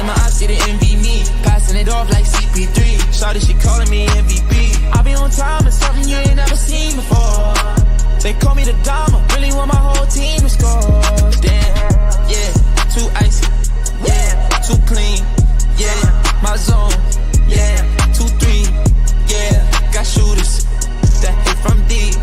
let my ops see the envy me. Passing it off like CP3. Shawty, she calling me MVP. I be on time, it's something you ain't never seen before. They call me the Dama, really want my whole team to score. Damn, yeah, too icy, yeah, too clean, yeah, my zone, yeah, 2-3, yeah, got shooters that hit from deep,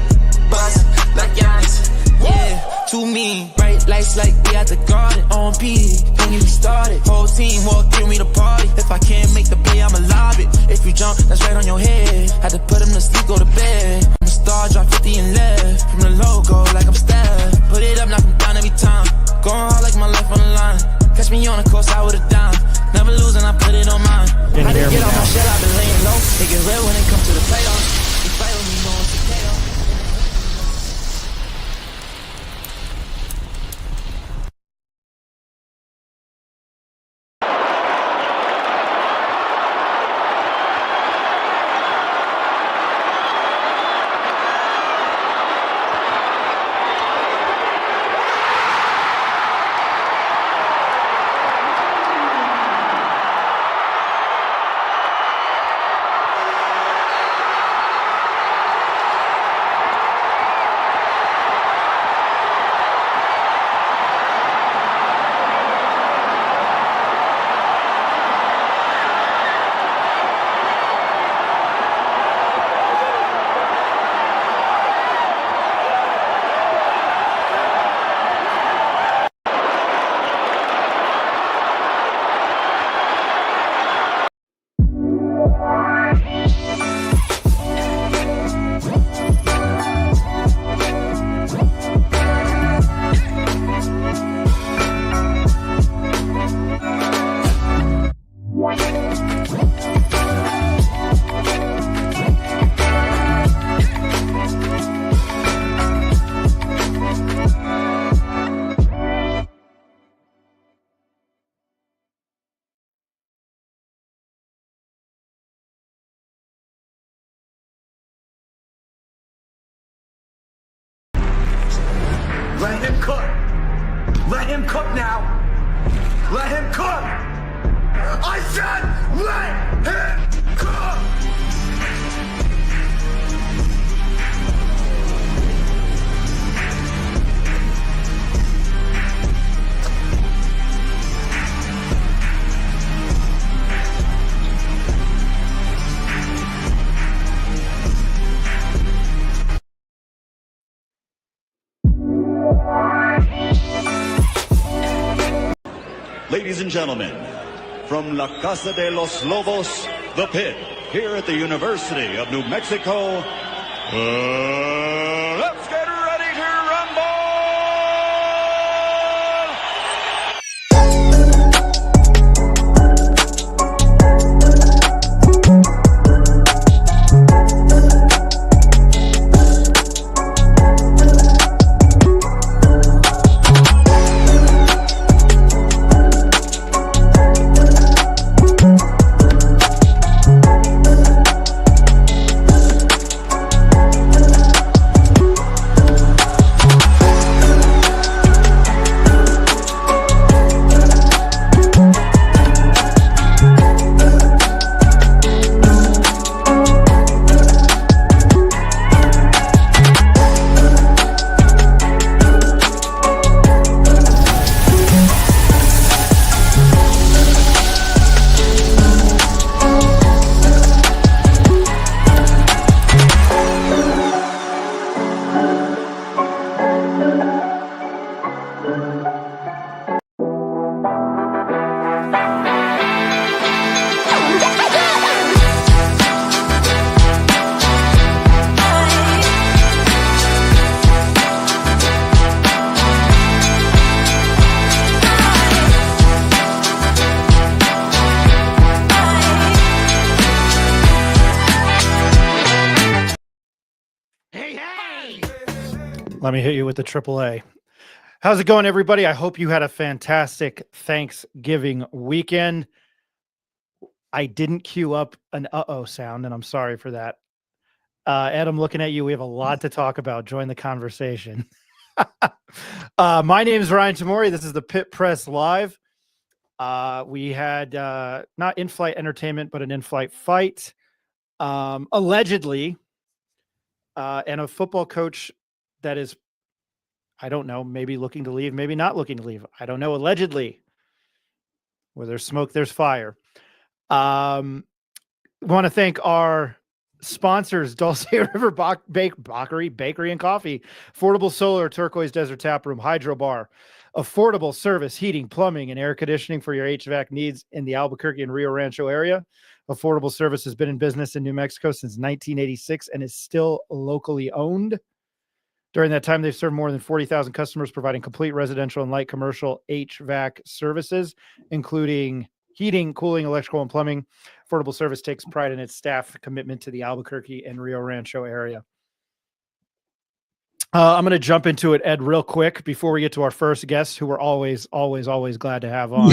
bust like Giannis, yeah, too mean. Bright lights like we at the garden, on P, don't get me started. Whole team walk through me to party. If I can't make the play, I'ma lob it. If you jump, that's right on your head. Had to put him to sleep, go to bed. I'm a star, drop 50 and left. From the logo, like I'm Steph. Put it up, knock him down every time. Going hard like my life on the line. Catch me on the course, I would've dime. Never losing, I put it on mine. Had to get off my shell, I've been laying low. They get real when it comes to the playoffs. You fight with me, know it's a KO. Let him cook. Let him cook now. Let him cook. I said let him cook. Ladies and gentlemen, from La Casa de los Lobos, the pit, here at the University of New Mexico, let's get ready to rumble! Let me hit you with the AAA. How's it going, everybody? I hope you had a fantastic Thanksgiving weekend. I didn't queue up an uh-oh sound, and I'm sorry for that. Ed, I'm looking at you. We have a lot to talk about. Join the conversation. My name is Ryan Tamori. This is the Pit Press Live. We had not in-flight entertainment, but an in-flight fight, allegedly, and a football coach that is, I don't know, maybe looking to leave, maybe not looking to leave. I don't know. Allegedly, where there's smoke, there's fire. Want to thank our sponsors, Dulce River Bakery and Coffee, Affordable Solar, Turquoise Desert Tap Room, Hydro Bar, affordable service, heating, plumbing, and air conditioning for your HVAC needs in the Albuquerque and Rio Rancho area. Affordable Service has been in business in New Mexico since 1986 and is still locally owned. During that time, they've served more than 40,000 customers, providing complete residential and light commercial HVAC services, including heating, cooling, electrical, and plumbing. Affordable Service takes pride in its staff commitment to the Albuquerque and Rio Rancho area. I'm going to jump into it, Ed, real quick before we get to our first guest, who we're always glad to have on.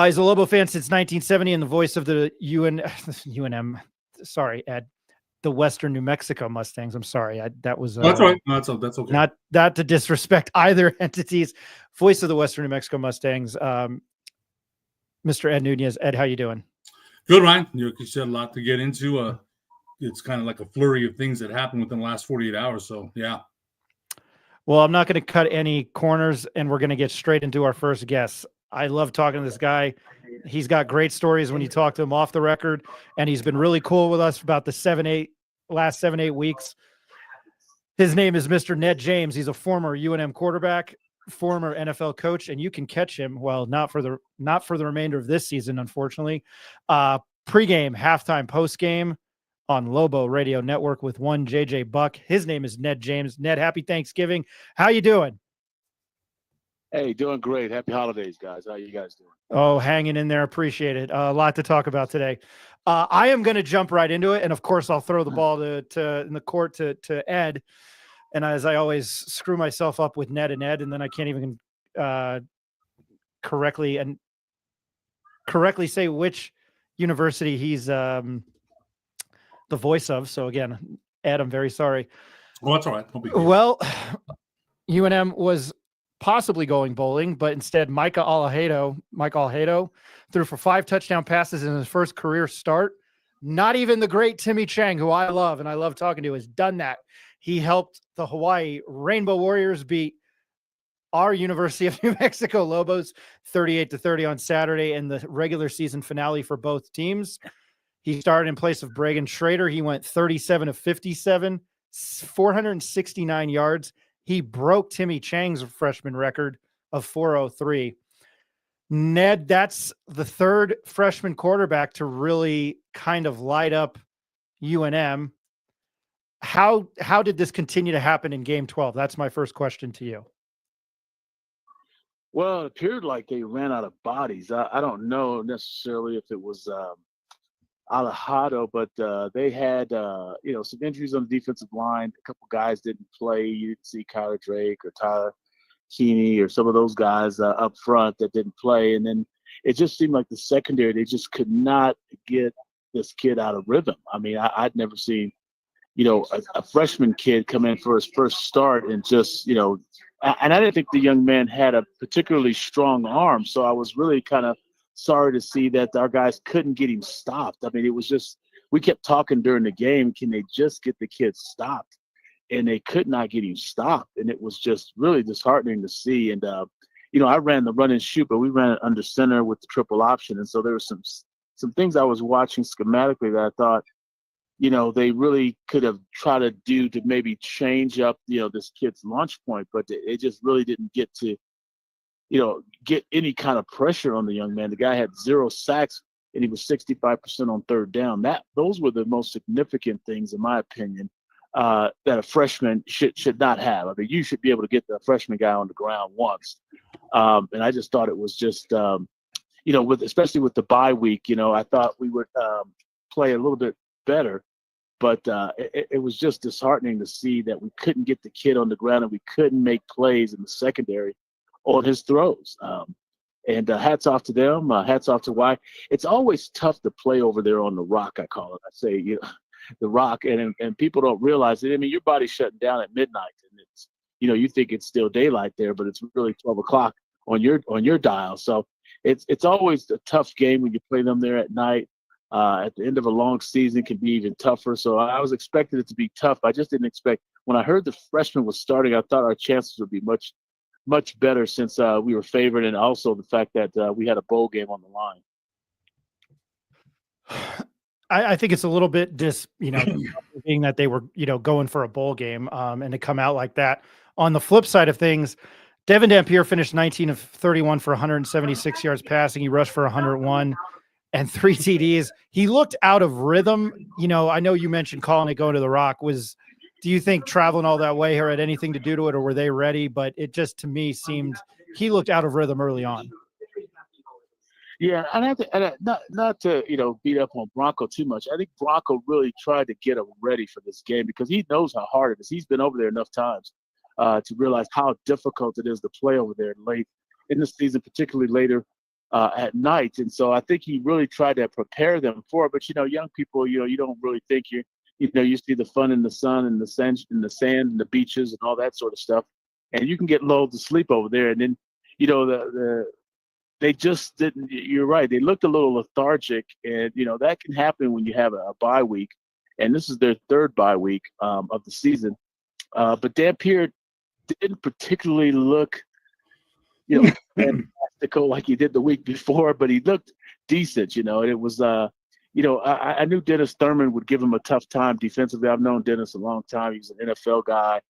He's a Lobo fan since 1970 and the voice of the UNM. Sorry, Ed. The Western New Mexico Mustangs. I'm sorry. That was that's all right. No, that's okay. Not to disrespect either entity's voice of the Western New Mexico Mustangs. Mr. Ed Nunez. Ed, how you doing? Good, Ryan. You said a lot to get into. It's kind of like a flurry of things that happened within the last 48 hours. So, yeah. Well, I'm not going to cut any corners, and we're going to get straight into our first guest. I love talking to this guy. He's got great stories when you talk to him off the record, and he's been really cool with us about the last 7-8 weeks. His name is Mr. Ned James. He's a former UNM quarterback, former NFL coach, and you can catch him. Well, not for the remainder of this season, unfortunately. Pre-game, halftime, post-game on Lobo Radio Network with one JJ Buck. His name is Ned James. Ned, happy Thanksgiving. How you doing? Hey, doing great. Happy holidays, guys. How you guys doing? Oh, hanging in there. Appreciate it. A lot to talk about today. I am going to jump right into it. And of course, I'll throw the ball in the court to Ed. And as I always screw myself up with Ned and Ed, and then I can't even correctly say which university he's the voice of. So again, Ed, I'm very sorry. Well, that's all right. Well, UNM was possibly going bowling, but instead Mike Alhedo threw for 5 touchdown passes in his first career start. Not even the great Timmy Chang, who I love and I love talking to, has done that. He helped the Hawaii Rainbow Warriors beat our University of New Mexico Lobos 38-30 on Saturday in the regular season finale for both teams. He started in place of Bragan Schrader. He went 37 of 57, 469 yards. He broke Timmy Chang's freshman record of 403. Ned, that's the third freshman quarterback to really kind of light up UNM. How did this continue to happen in Game 12? That's my first question to you. Well, it appeared like they ran out of bodies. I don't know necessarily if it was Alejado, but they had some injuries on the defensive line. A couple guys didn't play. You didn't see Kyler Drake or Tyler Keeney or some of those guys up front that didn't play. And then it just seemed like the secondary, they just could not get this kid out of rhythm. I mean, I'd never seen, a freshman kid come in for his first start and just, and I didn't think the young man had a particularly strong arm. So I was really kind of sorry to see that our guys couldn't get him stopped. I mean, it was just, we kept talking during the game, can they just get the kid stopped? And they could not get him stopped. And it was just really disheartening to see. And, I ran the run and shoot, but we ran it under center with the triple option. And so there were some things I was watching schematically that I thought, they really could have tried to do to maybe change up, this kid's launch point, but it just really didn't get to, get any kind of pressure on the young man. The guy had 0 sacks and he was 65% on third down. Those were the most significant things, in my opinion, that a freshman should not have. I mean, you should be able to get the freshman guy on the ground once. And I just thought it was just, especially with the bye week, I thought we would play a little bit better. But it was just disheartening to see that we couldn't get the kid on the ground and we couldn't make plays in the secondary on his throws. And hats off to them. Hats off to Y. It's always tough to play over there on the rock, I call it. I say, the rock. And people don't realize it. I mean, your body's shutting down at midnight. And it's, you think it's still daylight there, but it's really 12 o'clock on your dial. So it's always a tough game when you play them there at night. At the end of a long season can be even tougher. So I was expecting it to be tough. I just didn't expect when I heard the freshman was starting, I thought our chances would be much better since we were favored, and also the fact that we had a bowl game on the line. I think it's a little bit being that they were, going for a bowl game and to come out like that. On the flip side of things, Devin Dampier finished 19 of 31 for 176 yards passing. He rushed for 101 and 3 TDs. He looked out of rhythm. I know you mentioned calling it going to the Rock. Do you think traveling all that way had anything to do to it, or were they ready? But it just, to me, seemed he looked out of rhythm early on. Yeah, not to beat up on Bronco too much. I think Bronco really tried to get him ready for this game because he knows how hard it is. He's been over there enough times to realize how difficult it is to play over there late in the season, particularly later at night. And so I think he really tried to prepare them for it. But young people, you don't really think you see the fun in the sun and the sand and the beaches and all that sort of stuff, and you can get lulled to sleep over there. And then they just didn't. You're right. They looked a little lethargic, and that can happen when you have a bye week, and this is their third bye week of the season. But Dampier didn't particularly look, fantastical like he did the week before, but he looked decent. And it was, I knew Dennis Thurman would give him a tough time defensively. I've known Dennis a long time. He's an NFL guy.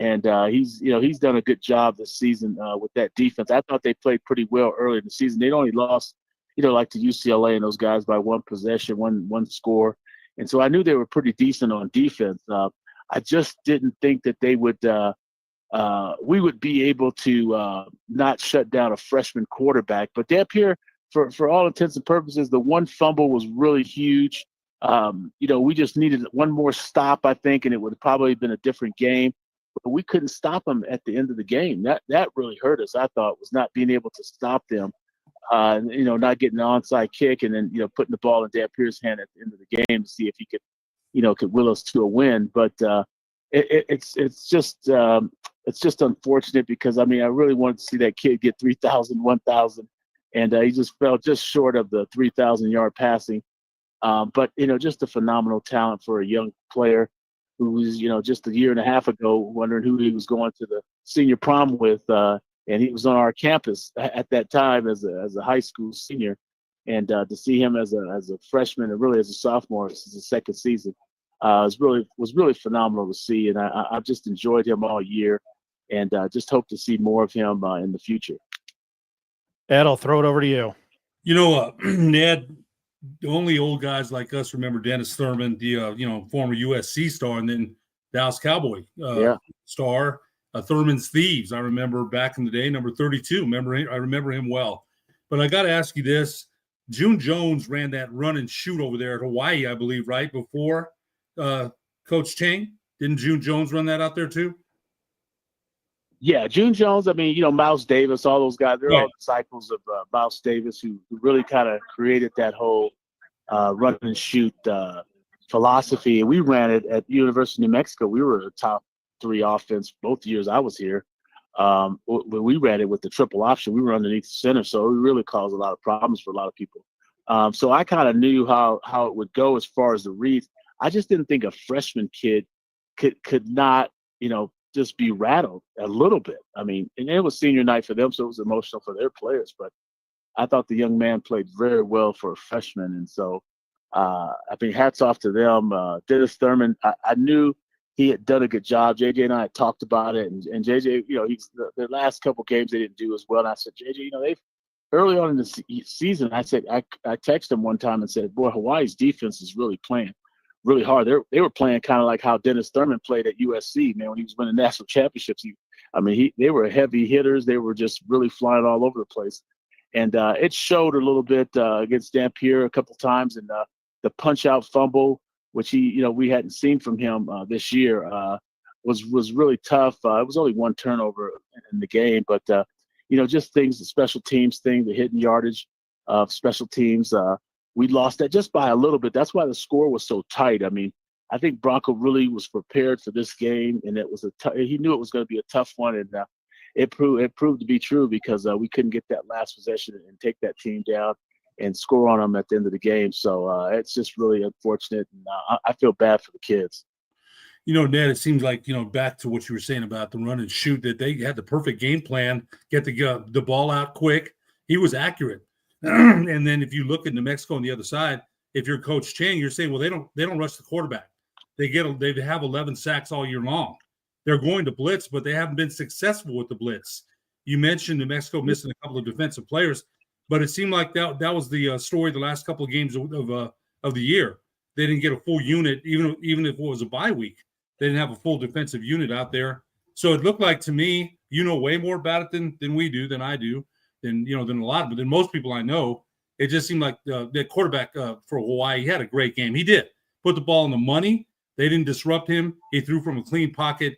And he's done a good job this season with that defense. I thought they played pretty well early in the season. They'd only lost, like to UCLA and those guys by one possession, one score. And so I knew they were pretty decent on defense. I just didn't think that they would we would be able to not shut down a freshman quarterback. But Dampier, for all intents and purposes, the one fumble was really huge. We just needed one more stop, I think, and it would have probably been a different game. But we couldn't stop them at the end of the game. That really hurt us, I thought, was not being able to stop them, not getting an onside kick and then, putting the ball in Dampier's hand at the end of the game to see if he could will us to a win. But it's just unfortunate because, I really wanted to see that kid get 3,000, 1,000, and he just fell just short of the 3,000-yard passing. But, just a phenomenal talent for a young player who was, just a year and a half ago wondering who he was going to the senior prom with. And he was on our campus at that time as a high school senior. And to see him as a freshman and really as a sophomore, this is his second season, was really phenomenal to see. And I've just enjoyed him all year and just hope to see more of him in the future. Ed, I'll throw it over to you. Ned, the only old guys like us remember Dennis Thurman, the former USC star, and then Dallas Cowboy star, Thurman's Thieves. I remember back in the day, number 32. I remember him well. But I got to ask you this: June Jones ran that run and shoot over there at Hawaii, I believe, right before Coach Chang. Didn't June Jones run that out there too? Yeah, June Jones. Miles Davis, all those guys, they're all disciples of Miles Davis, who really kind of created that whole run and shoot philosophy. And we ran it at University of New Mexico. We were a top 3 offense both years I was here. When we ran it with the triple option, we were underneath the center, so it really caused a lot of problems for a lot of people. So I kind of knew how it would go as far as the reads. I just didn't think a freshman kid could not, just be rattled a little bit. And it was senior night for them, so it was emotional for their players. But I thought the young man played very well for a freshman. And so, hats off to them. Dennis Thurman, I knew he had done a good job. JJ and I had talked about it. And JJ, the last couple games they didn't do as well. And I said, JJ, they've early on in the season, I texted him one time and said, boy, Hawaii's defense is really playing really hard. They were playing kind of like how Dennis Thurman played at USC, man, when he was winning national championships. They were heavy hitters. They were just really flying all over the place. And it showed a little bit against Dampier a couple times. And the punch-out fumble, which we hadn't seen from him this year, was really tough. It was only one turnover in the game. But, just things, the special teams thing, the hidden yardage of special teams, we lost that just by a little bit. That's why the score was so tight. I think Bronco really was prepared for this game, and it was he knew it was going to be a tough one. And it proved to be true because we couldn't get that last possession and take that team down and score on them at the end of the game. So it's just really unfortunate, and I feel bad for the kids. Ned, it seems like, back to what you were saying about the run and shoot, that they had the perfect game plan, get the ball out quick. He was accurate. And then if you look at New Mexico on the other side, if you're Coach Chang, you're saying, well, they don't rush the quarterback. They have 11 sacks all year long. They're going to blitz, but they haven't been successful with the blitz. You mentioned New Mexico missing a couple of defensive players, but it seemed like that was the story the last couple of games of the year. They didn't get a full unit, even if it was a bye week. They didn't have a full defensive unit out there. So it looked like to me, way more about it than we do, than I do, than a lot, but than most people I know. It just seemed like the quarterback for Hawaii, he had a great game. He did put the ball in the money. They didn't disrupt him. He threw from a clean pocket.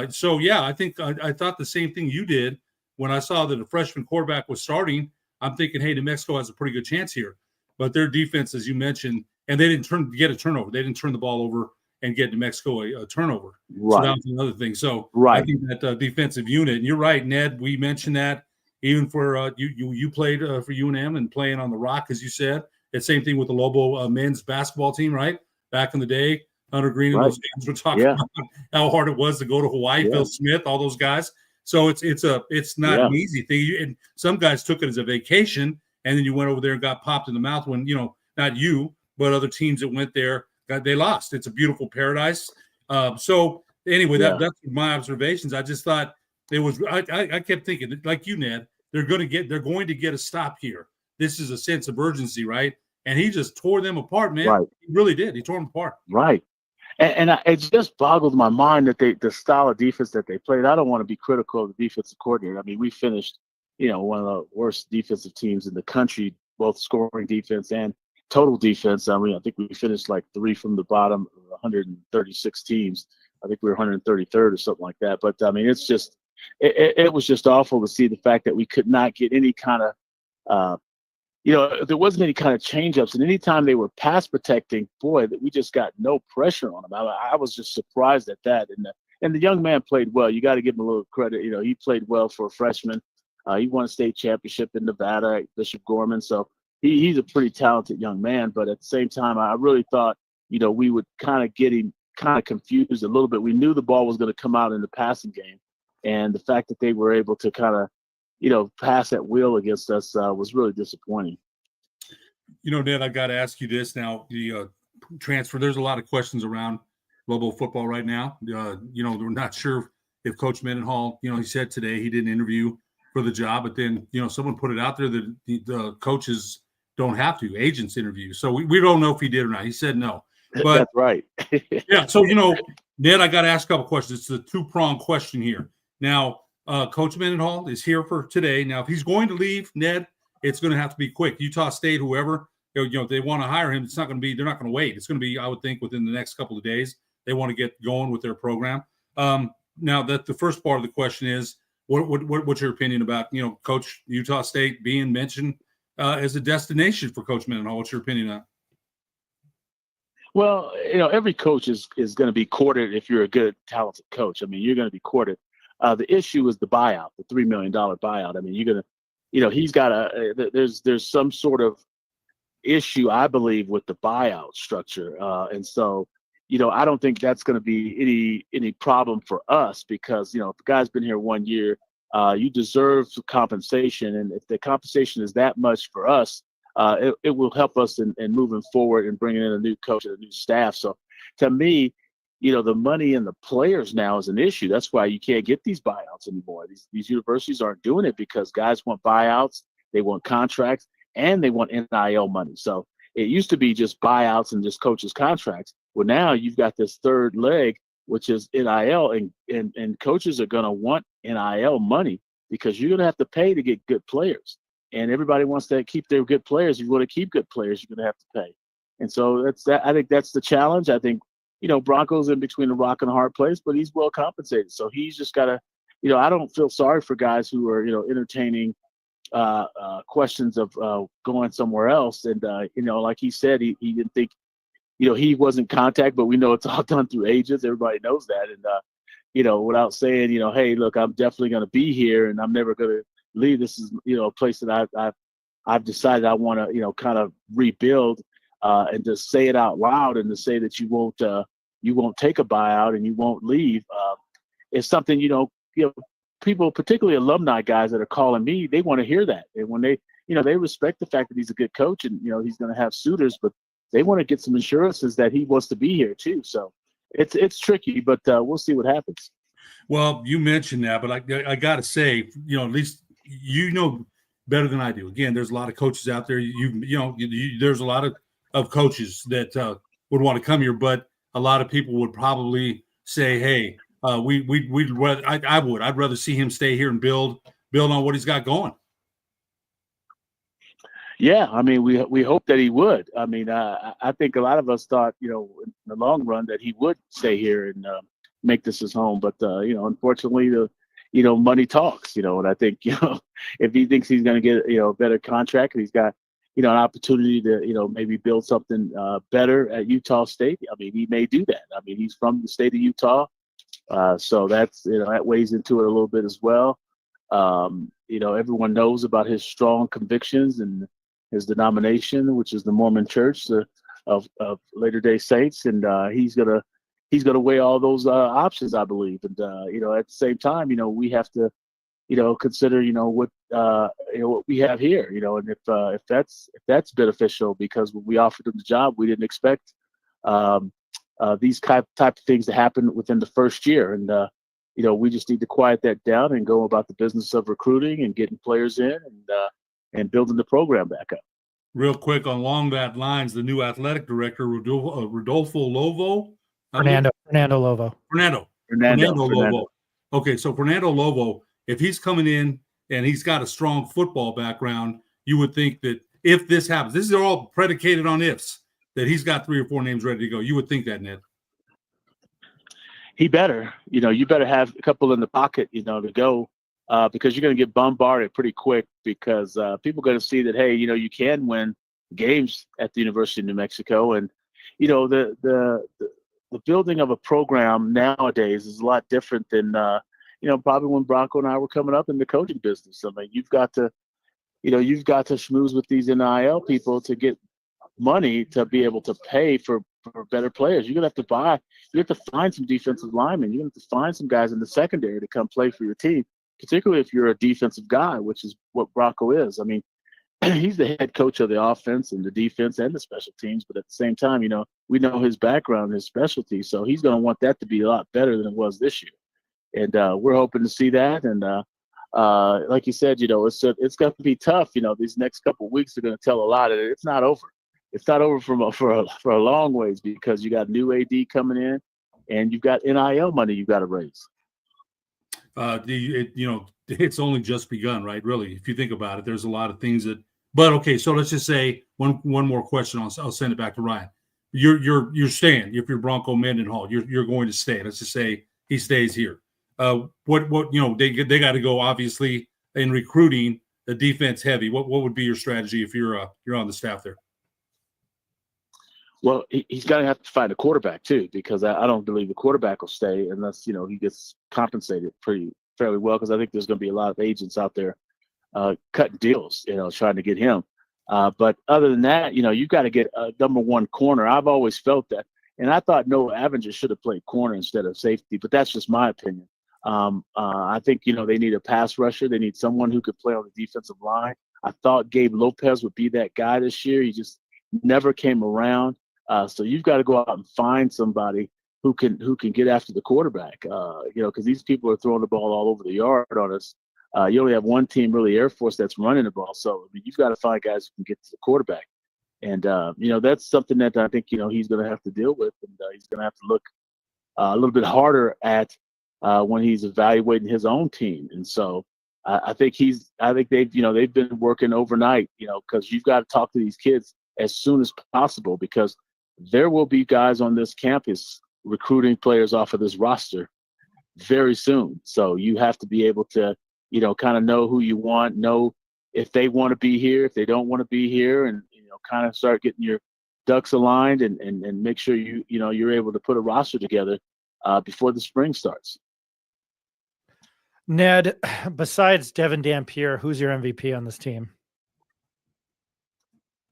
So yeah, I think I thought the same thing you did when I saw that a freshman quarterback was starting. I'm thinking, hey, New Mexico has a pretty good chance here. But their defense, as you mentioned, and they didn't get a turnover. They didn't turn the ball over and get New Mexico a turnover. Right. So that was another thing. So right. I think that defensive unit, and you're right, Ned, we mentioned that even for you played for UNM and playing on the Rock, as you said. It's same thing with the Lobo men's basketball team, right? Back in the day, Hunter Green and those fans were talking about how hard it was to go to Hawaii, Phil Smith, all those guys. So it's not an easy thing. And some guys took it as a vacation, and then you went over there and got popped in the mouth when, not you, but other teams that went there, they lost. It's a beautiful paradise. So anyway, that's my observations. I just thought it was. I kept thinking, like you, Ned, they're going to get a stop here. This is a sense of urgency, right? And he just tore them apart, man. Right. He really did. He tore them apart. Right. And it just boggled my mind that the style of defense that they played. I don't want to be critical of the defensive coordinator. I mean, we finished, one of the worst defensive teams in the country, both scoring defense and total defense. I mean, I think we finished like 3 from the bottom of 136 teams. I think we were 133rd or something like that. But I mean, it's just, it was just awful to see the fact that we could not get any kind of, there wasn't any kind of change-ups. And anytime they were pass protecting, boy, that we just got no pressure on them. I was just surprised at that. And the young man played well. You got to give him a little credit. He played well for a freshman. He won a state championship in Nevada at Bishop Gorman. So he's a pretty talented young man. But at the same time, I really thought, we would kind of get him kind of confused a little bit. We knew the ball was going to come out in the passing game. And the fact that they were able to kind of, pass at will against us was really disappointing. Ned, I got to ask you this now. The transfer, there's a lot of questions around Lobo football right now. We're not sure if Coach Mendenhall, he said today he didn't interview for the job, but then, someone put it out there that the coaches don't have to, agents interview. So we don't know if he did or not. He said no. But that's right. yeah. So, Ned, I got to ask a couple questions. It's a two-pronged question here. Now, Coach Mendenhall is here for today. Now, if he's going to leave, Ned, it's going to have to be quick. Utah State, whoever, if they want to hire him, it's not going to be, they're not going to wait. It's going to be, I would think, within the next couple of days. They want to get going with their program. Now, that the first part of the question is, what's your opinion about, Coach Utah State being mentioned as a destination for Coach Mendenhall? What's your opinion on that? Well, every coach is going to be courted if you're a good, talented coach. I mean, you're going to be courted. The issue is the buyout, the $3 million buyout. I mean, you're going to, he's got there's some sort of issue, I believe, with the buyout structure. And so, I don't think that's going to be any problem for us because, if the guy's been here 1 year, you deserve compensation. And if the compensation is that much for us, it will help us in moving forward and bringing in a new coach and a new staff. So to me, the money and the players now is an issue. That's why you can't get these buyouts anymore. These universities aren't doing it because guys want buyouts, they want contracts, and they want NIL money. So it used to be just buyouts and just coaches' contracts. Well, now you've got this third leg, which is NIL, and coaches are going to want NIL money because you're going to have to pay to get good players. And everybody wants to keep their good players. If you want to keep good players, you're going to have to pay. And so I think that's the challenge. I think, Bronco's in between a rock and a hard place, but he's well compensated. So he's just got to, I don't feel sorry for guys who are, entertaining questions of going somewhere else. And, like he said, he didn't think, he wasn't contact, but we know it's all done through agents. Everybody knows that. And, without saying, hey, look, I'm definitely going to be here and I'm never going to leave. This is, a place that I've decided I want to, kind of rebuild, and to say it out loud and to say that you won't take a buyout and you won't leave. It's something, people, particularly alumni guys that are calling me, they want to hear that. And when they respect the fact that he's a good coach and, he's going to have suitors, but they want to get some assurances that he wants to be here too. So it's tricky, but we'll see what happens. Well, you mentioned that, but I got to say, at least better than I do. Again, there's a lot of coaches out there. There's a lot of coaches that would want to come here, but a lot of people would probably say, "Hey, I'd rather see him stay here and build on what he's got going." Yeah, I mean, we hope that he would. I mean, I think a lot of us thought, in the long run that he would stay here and make this his home. But unfortunately, money talks. And I think if he thinks he's going to get a better contract and he's got an opportunity to maybe build something better at Utah State, I mean, he may do that. I mean, he's from the state of Utah, so that's that weighs into it a little bit as well. Everyone knows about his strong convictions and his denomination, which is the Mormon Church of Latter-day Saints, and he's gonna weigh all those options, I believe. And at the same time, we have to consider what we have here, and if that's beneficial, because when we offered him the job, we didn't expect these type of things to happen within the first year, and we just need to quiet that down and go about the business of recruiting and getting players in and building the program back up. Real quick, along that lines, the new athletic director, Rodolfo Lovo. Fernando Lovo. Fernando Lovo. Okay, so Fernando Lovo, if he's coming in and he's got a strong football background, you would think that if this happens, this is all predicated on ifs, that he's got 3 or 4 names ready to go. You would think that, Ned. He better, you better have a couple in the pocket, to go, because you're going to get bombarded pretty quick, because people are going to see that, hey, you can win games at the University of New Mexico. And, the building of a program nowadays is a lot different than, probably when Bronco and I were coming up in the coaching business. I mean, you've got to schmooze with these NIL people to get money to be able to pay for better players. You're going to have to find some defensive linemen. You're going to have to find some guys in the secondary to come play for your team, particularly if you're a defensive guy, which is what Bronco is. I mean, he's the head coach of the offense and the defense and the special teams, but at the same time, we know his background, his specialty, so he's going to want that to be a lot better than it was this year. And we're hoping to see that. And like you said, it's going to be tough. These next couple of weeks are going to tell a lot. It's not over. It's not over for a long ways, because you got new AD coming in, and you've got NIL money you've got to raise. It's only just begun, right? Really, if you think about it, there's a lot of things that. But okay, so let's just say one more question. I'll send it back to Ryan. You're staying. If you're Bronco Mendenhall, you're going to stay. Let's just say he stays here. What they got to go, obviously, in recruiting the defense heavy. What would be your strategy if you're on the staff there? Well, he's going to have to find a quarterback too, because I don't believe the quarterback will stay unless he gets compensated fairly well, because I think there's going to be a lot of agents out there cutting deals, trying to get him. But other than that, you've got to get a number one corner. I've always felt that, and I thought Noah Avenger should have played corner instead of safety, but that's just my opinion. I think they need a pass rusher. They need someone who could play on the defensive line. I thought Gabe Lopez would be that guy this year. He just never came around. So you've got to go out and find somebody who can get after the quarterback, because these people are throwing the ball all over the yard on us. You only have one team, really, Air Force, that's running the ball. So you've got to find guys who can get to the quarterback. And, that's something that I think, he's going to have to deal with. And he's going to have to look a little bit harder at when he's evaluating his own team. And so I think they've been working overnight, because you've got to talk to these kids as soon as possible, because there will be guys on this campus recruiting players off of this roster very soon. So you have to be able to, kind of know who you want, know if they want to be here, if they don't want to be here, and, kind of start getting your ducks aligned and make sure you're able to put a roster together before the spring starts. Ned, besides Devin Dampier, who's your MVP on this team?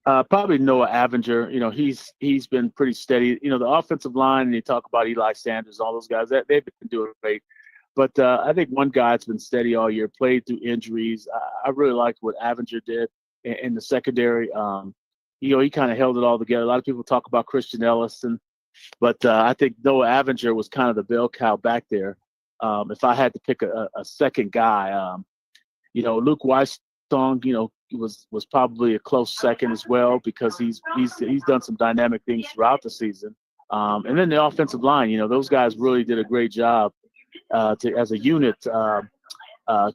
Probably Noah Avenger. You know, he's been pretty steady. You know, the offensive line, and you talk about Eli Sanders, all those guys, that they've been doing great. But I think one guy that's been steady all year, played through injuries. I really liked what Avenger did in the secondary. You know, he kind of held it all together. A lot of people talk about Christian Ellison, but I think Noah Avenger was kind of the bell cow back there. If I had to pick a second guy, you know, Luke Weissong, you know, was probably a close second as well, because he's done some dynamic things throughout the season. And then the offensive line, you know, those guys really did a great job as a unit,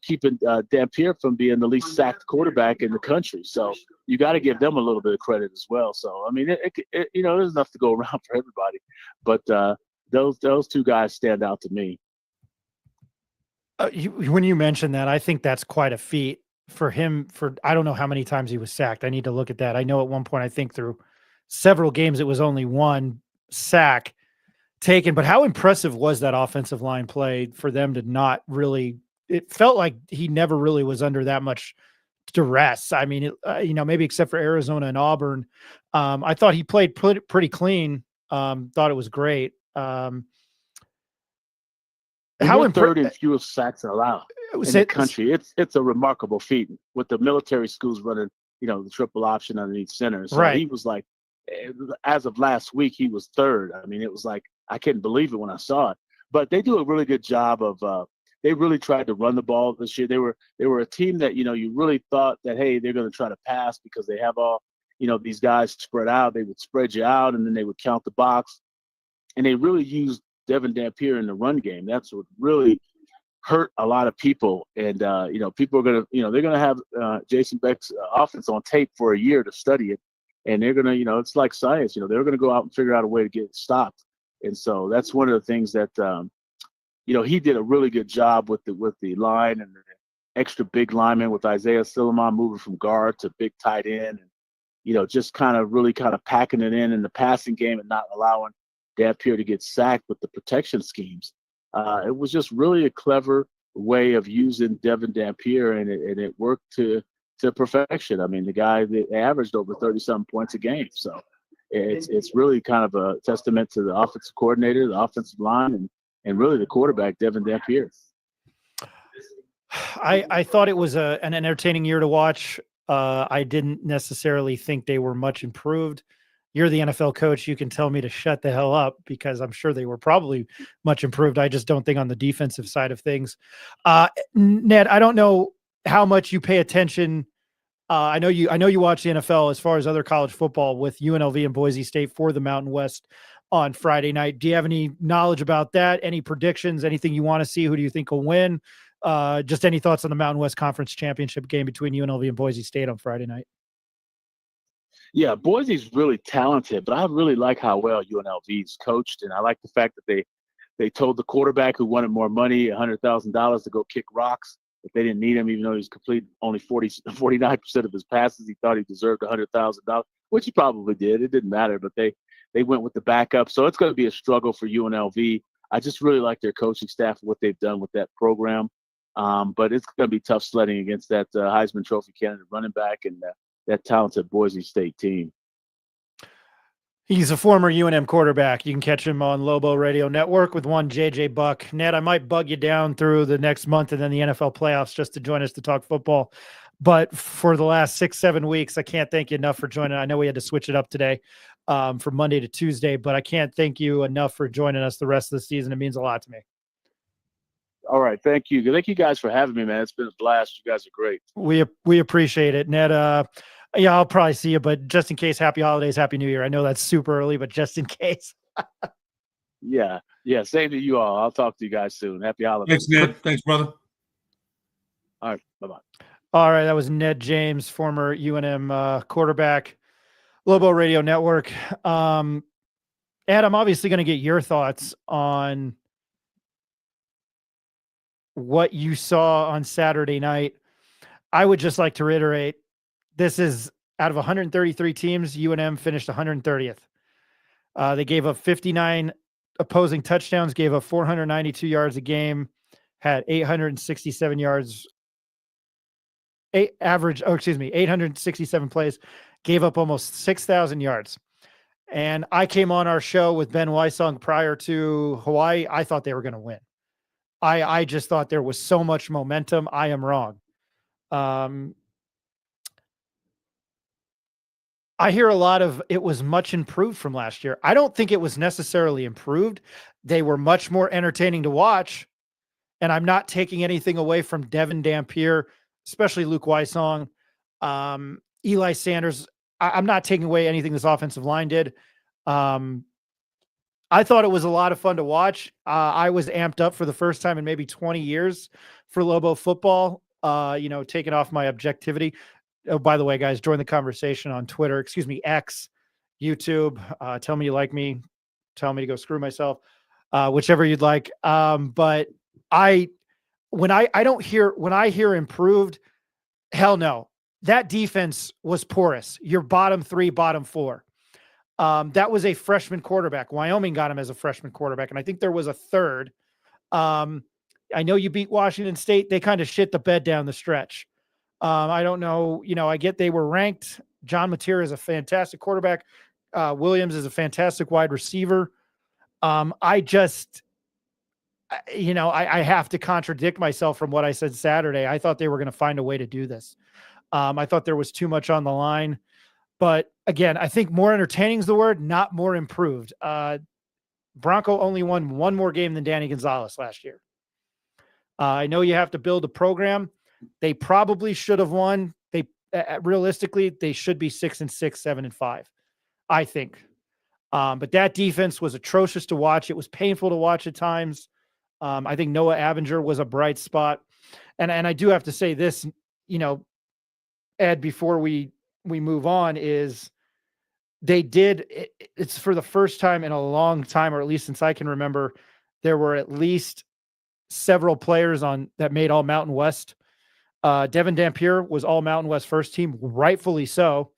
keeping Dampier from being the least sacked quarterback in the country. So you got to give them a little bit of credit as well. So I mean, you know, there's enough to go around for everybody, but those two guys stand out to me. When you mentioned that, I think that's quite a feat for him. I don't know how many times he was sacked. I need to look at that. I know at one point, I think through several games, it was only one sack taken. But how impressive was that offensive line play for them to not really? It felt like he never really was under that much duress. I mean, you know, maybe except for Arizona and Auburn. I thought he played pretty clean. Thought it was great. How third in fewest sacks allowed in the country. It's a remarkable feat with the military schools running, you know, the triple option underneath center. So right. He was like, as of last week, he was third. I mean, it was like, I couldn't believe it when I saw it. But they do a really good job of. They really tried to run the ball this year. They were a team that, you know, you really thought that, hey, they're going to try to pass because they have all, you know, these guys spread out. They would spread you out, and then they would count the box, and they really used Devin Dampier in the run game. That's what really hurt a lot of people. And, you know, people are going to, you know, they're going to have Jason Beck's offense on tape for a year to study it. And they're going to, you know, it's like science, you know, they're going to go out and figure out a way to get it stopped. And so that's one of the things that, you know, he did a really good job with the line and the extra big lineman with Isaiah Silliman moving from guard to big tight end. And, you know, just kind of packing it in the passing game and not allowing Dampier to get sacked with the protection schemes. It was just really a clever way of using Devin Dampier, and it worked to perfection. I mean, the guy that averaged over 30-something points a game. So it's really kind of a testament to the offensive coordinator, the offensive line, and really the quarterback, Devin Dampier. I thought it was an entertaining year to watch. I didn't necessarily think they were much improved. You're the NFL coach. You can tell me to shut the hell up, because I'm sure they were probably much improved. I just don't think on the defensive side of things. Ned, I don't know how much you pay attention. I know you watch the NFL as far as other college football with UNLV and Boise State for the Mountain West on Friday night. Do you have any knowledge about that? Any predictions? Anything you want to see? Who do you think will win? Just any thoughts on the Mountain West Conference Championship game between UNLV and Boise State on Friday night? Yeah, Boise's really talented, but I really like how well UNLV's coached, and I like the fact that they told the quarterback who wanted more money, $100,000, to go kick rocks. If they didn't need him, even though he's completed only 49% of his passes, he thought he deserved $100,000, which he probably did. It didn't matter, but they went with the backup. So it's going to be a struggle for UNLV. I just really like their coaching staff and what they've done with that program. But it's going to be tough sledding against that Heisman Trophy candidate running back and that talented Boise State team. He's a former UNM quarterback. You can catch him on Lobo Radio Network with one JJ Buck. Ned, I might bug you down through the next month and then the NFL playoffs just to join us to talk football. But for the last 6-7 weeks, I can't thank you enough for joining. I know we had to switch it up today from Monday to Tuesday, but I can't thank you enough for joining us the rest of the season. It means a lot to me. All right. Thank you. Thank you guys for having me, man. It's been a blast. You guys are great. We appreciate it, Ned. Yeah, I'll probably see you, but just in case, happy holidays, happy New Year. I know that's super early, but just in case. Yeah. Same to you all. I'll talk to you guys soon. Happy holidays. Thanks, Ned. Thanks, brother. All right. Bye-bye. All right. That was Ned James, former UNM quarterback, Lobo Radio Network. Ed, I'm obviously going to get your thoughts on what you saw on Saturday night. I would just like to reiterate, this is out of 133 teams, UNM finished 130th. They gave up 59 opposing touchdowns, gave up 492 yards a game, had 867 yards, 867 plays, gave up almost 6,000 yards. And I came on our show with Ben Wysong prior to Hawaii. I thought they were going to win. I just thought there was so much momentum. I am wrong. I hear a lot of it was much improved from last year. I don't think it was necessarily improved. They were much more entertaining to watch. And I'm not taking anything away from Devin Dampier, especially Luke Wysong, Eli Sanders. I'm not taking away anything this offensive line did. I thought it was a lot of fun to watch. I was amped up for the first time in maybe 20 years for Lobo football, taking off my objectivity. Oh, by the way, guys, join the conversation on Twitter, X, YouTube. Tell me you like me. Tell me to go screw myself, whichever you'd like. But when I hear improved, hell no. That defense was porous. Your bottom 3, bottom 4. That was a freshman quarterback. Wyoming got him as a freshman quarterback, and I think there was a third. I know you beat Washington State. They kind of shit the bed down the stretch. I don't know. I get they were ranked. John Mateer is a fantastic quarterback. Williams is a fantastic wide receiver. I have to contradict myself from what I said Saturday. I thought they were going to find a way to do this. I thought there was too much on the line. But again, I think more entertaining is the word, not more improved. Bronco only won one more game than Danny Gonzalez last year. I know you have to build a program. They probably should have won. Realistically, they should be 6-6, 7-5, I think. But that defense was atrocious to watch. It was painful to watch at times. I think Noah Abinger was a bright spot. And I do have to say this, Ed, before we move on, is it's for the first time in a long time, or at least since I can remember, there were at least several players that made all Mountain West. Devin Dampier was all Mountain West first team, rightfully so.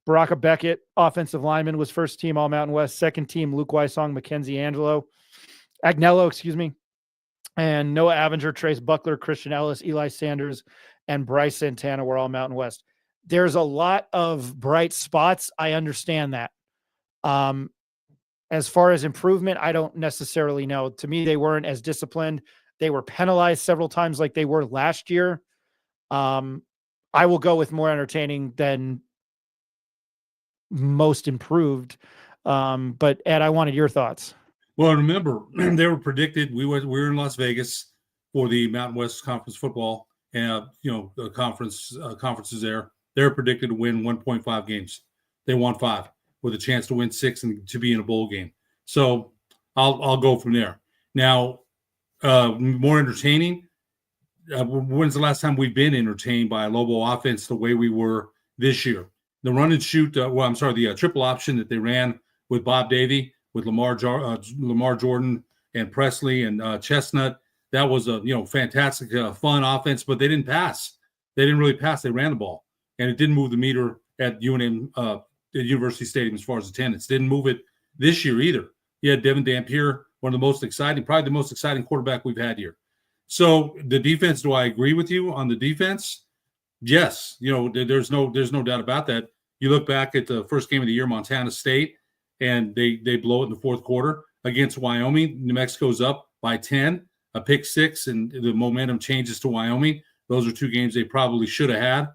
Baraka Beckett, offensive lineman, was first team all Mountain West. Second team, Luke Wysong, Mackenzie Agnello, and Noah Abinger, Trace Buckler, Christian Ellis, Eli Sanders, and Bryce Santana were all Mountain West. There's a lot of bright spots. I understand that. As far as improvement, I don't necessarily know. To me, they weren't as disciplined. They were penalized several times like they were last year. I will go with more entertaining than most improved. But Ed, I wanted your thoughts. Well, remember, they were predicted. We were in Las Vegas for the Mountain West Conference football, and the conferences there. They're predicted to win 1.5 games. They won 5 with a chance to win 6 and to be in a bowl game. So I'll go from there. Now, more entertaining. When's the last time we've been entertained by a Lobo offense the way we were this year? The run and shoot. The triple option that they ran with Bob Davie, with Lamar Jordan and Presley and Chestnut. That was a fantastic, fun offense. But they didn't pass. They didn't really pass. They ran the ball, and it didn't move the meter at UNM at University Stadium as far as attendance. Didn't move it this year either. You had Devin Dampier, probably the most exciting quarterback we've had here. So the defense, do I agree with you on the defense? Yes. There's no doubt about that. You look back at the first game of the year, Montana State, and they blow it in the fourth quarter against Wyoming. New Mexico's up by 10, a pick 6, and the momentum changes to Wyoming. Those are 2 games they probably should have had.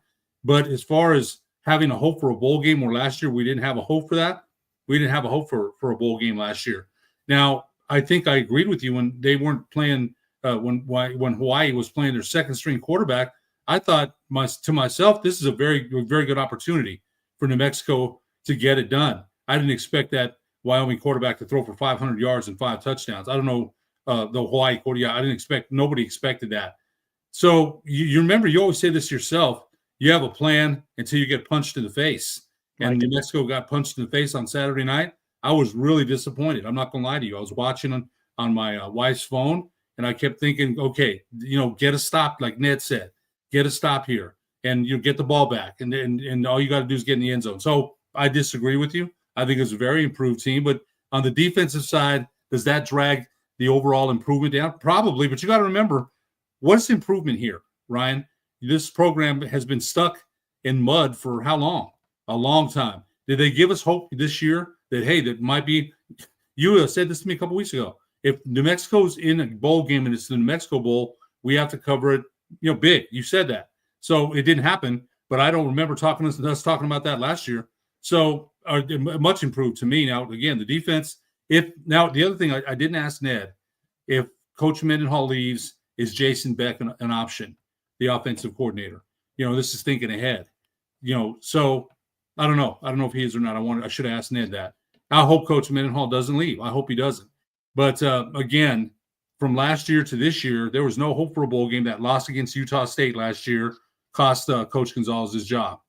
But as far as having a hope for a bowl game, where last year we didn't have a hope for that, we didn't have a hope for a bowl game last year. Now, I think I agreed with you when they weren't playing when Hawaii was playing their second string quarterback. I thought to myself, this is a very, very good opportunity for New Mexico to get it done. I didn't expect that Wyoming quarterback to throw for 500 yards and 5 touchdowns. I don't know the Hawaii quarterback. Nobody expected that. So you remember, you always say this yourself, you have a plan until you get punched in the face. And New Mexico got punched in the face on Saturday night. I was really disappointed. I'm not going to lie to you. I was watching on my wife's phone, and I kept thinking, okay, get a stop, like Ned said. Get a stop here, and you get the ball back, and all you got to do is get in the end zone. So I disagree with you. I think it's a very improved team. But on the defensive side, does that drag the overall improvement down? Probably, but you got to remember, what's improvement here, Ryan? This program has been stuck in mud for how long? A long time. Did they give us hope this year that, hey, that might be – you said this to me a couple weeks ago. If New Mexico's in a bowl game and it's the New Mexico Bowl, we have to cover it, big. You said that. So it didn't happen, but I don't remember us talking about that last year. So much improved to me. Now, again, the defense – the other thing I didn't ask Ned, if Coach Mendenhall leaves, is Jason Beck an option, the offensive coordinator? This is thinking ahead. So I don't know. I don't know if he is or not. I should have asked Ned that. I hope Coach Mendenhall doesn't leave. I hope he doesn't. But again, from last year to this year, there was no hope for a bowl game. That loss against Utah State last year cost Coach Gonzalez his job.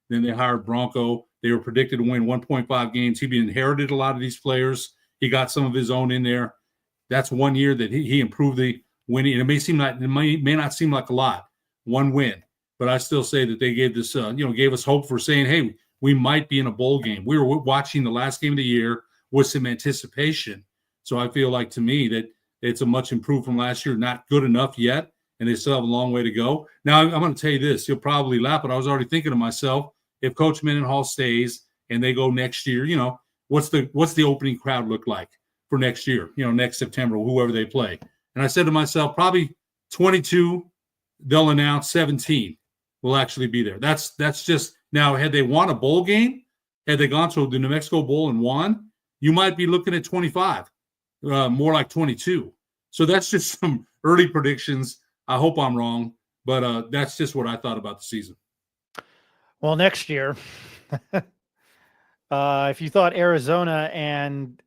Then they hired Bronco. They were predicted to win 1.5 games. He inherited a lot of these players. He got some of his own in there. That's 1 year that he improved the winning. And it may not seem like a lot, one win, but I still say that they gave this, gave us hope for saying, hey, we might be in a bowl game. We were watching the last game of the year with some anticipation. So I feel like, to me, that it's a much improved from last year. Not good enough yet, and they still have a long way to go. Now, I'm going to tell you this. You'll probably laugh, but I was already thinking to myself, if Coach Mendenhall stays and they go next year, what's the opening crowd look like for next year, next September, whoever they play? And I said to myself, probably 22, they'll announce 17 will actually be there. That's just – now, had they won a bowl game, had they gone to the New Mexico Bowl and won, you might be looking at 25, more like 22. So that's just some early predictions. I hope I'm wrong, but that's just what I thought about the season. Well, next year – if you thought Arizona and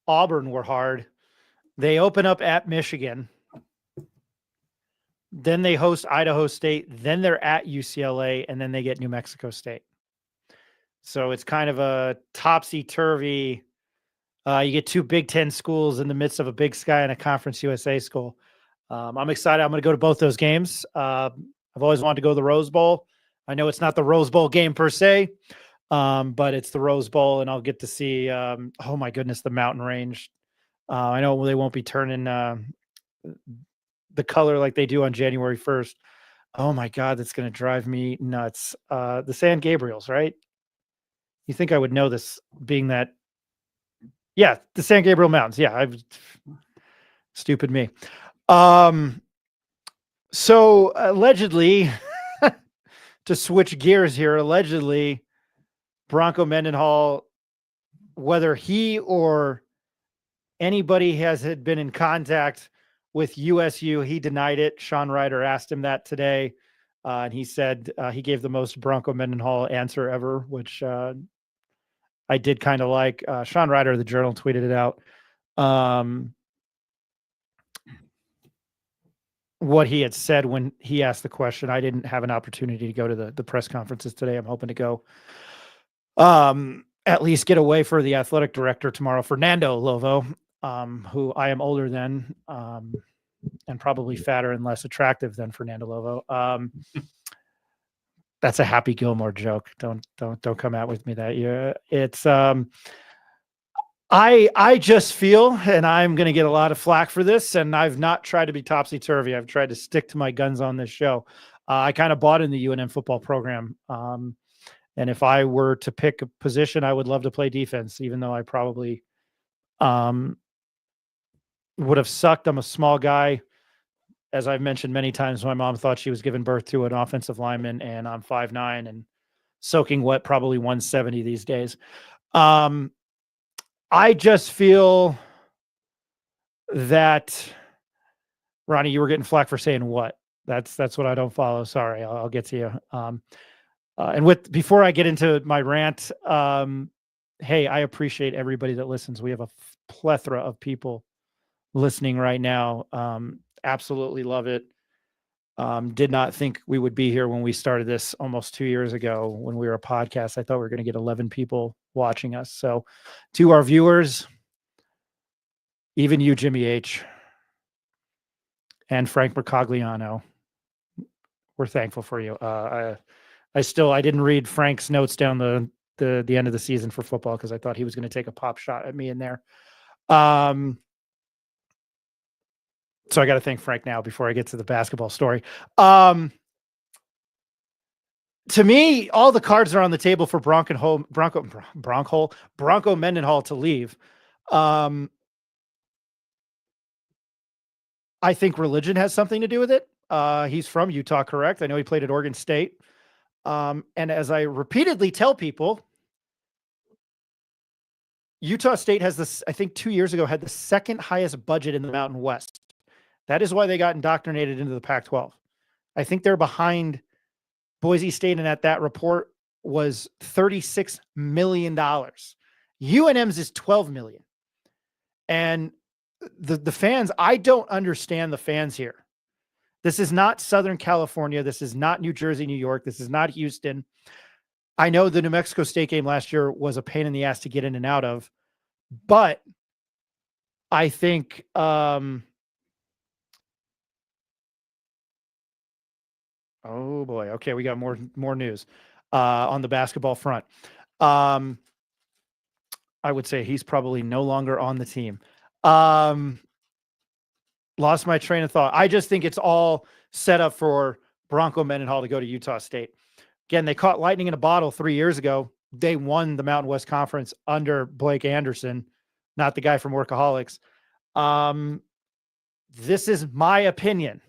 Auburn were hard, they open up at Michigan. Then they host Idaho State. Then they're at UCLA, and then they get New Mexico State. So it's kind of a topsy-turvy. You get two Big Ten schools in the midst of a Big Sky and a Conference USA school. I'm excited. I'm going to go to both those games. I've always wanted to go to the Rose Bowl. I know it's not the Rose Bowl game per se, but it's the Rose Bowl, and I'll get to see, oh my goodness, the mountain range. I know they won't be turning the color like they do on January 1st. Oh my God, that's going to drive me nuts. The San Gabriels, right? You think I would know this, being that, yeah, the San Gabriel Mountains. Yeah, stupid me. So allegedly, to switch gears here, allegedly, Bronco Mendenhall, whether he or anybody had been in contact with USU, he denied it. Sean Ryder asked him that today, and he said he gave the most Bronco Mendenhall answer ever, which I did kind of like. Sean Ryder of the Journal tweeted it out. What he had said when he asked the question. I didn't have an opportunity to go to the press conferences today. I'm hoping to go at least get away for the athletic director tomorrow, Fernando Lovo, who I am older than, and probably fatter and less attractive than Fernando Lovo. That's a Happy Gilmore joke. Don't come out with me that year. It's I just feel, and I'm going to get a lot of flack for this, and I've not tried to be topsy-turvy. I've tried to stick to my guns on this show. I kind of bought in the UNM football program. And if I were to pick a position, I would love to play defense, even though I probably would have sucked. I'm a small guy. As I've mentioned many times, my mom thought she was giving birth to an offensive lineman, and I'm 5'9" and soaking wet, probably 170 these days. I just feel that, Ronnie, you were getting flack for saying what? That's what I don't follow. Sorry, I'll get to you. And before I get into my rant, hey, I appreciate everybody that listens. We have a plethora of people listening right now. Absolutely love it. Did not think we would be here when we started this almost 2 years ago when we were a podcast. I thought we were going to get 11 people watching us. So to our viewers, even you, Jimmy H. and Frank Mercogliano, we're thankful for you. I didn't read Frank's notes down the end of the season for football because I thought he was going to take a pop shot at me in there. So I got to thank Frank now before I get to the basketball story. To me, all the cards are on the table for Bronco Mendenhall to leave. I think religion has something to do with it. He's from Utah, correct? I know he played at Oregon State. And as I repeatedly tell people, Utah State has this, I think 2 years ago, had the second highest budget in the Mountain West. That is why they got indoctrinated into the Pac-12. I think they're behind Boise State, and at that report was $36 million. UNM's is $12 million. And the fans, I don't understand the fans here. This is not Southern California. This is not New Jersey, New York. This is not Houston. I know the New Mexico State game last year was a pain in the ass to get in and out of, but I think oh boy. Okay, we got more news on the basketball front. I would say he's probably no longer on the team. Lost my train of thought. I just think it's all set up for Bronco Mendenhall to go to Utah State. Again, they caught lightning in a bottle 3 years ago. They won the Mountain West Conference under Blake Anderson, not the guy from Workaholics. This is my opinion.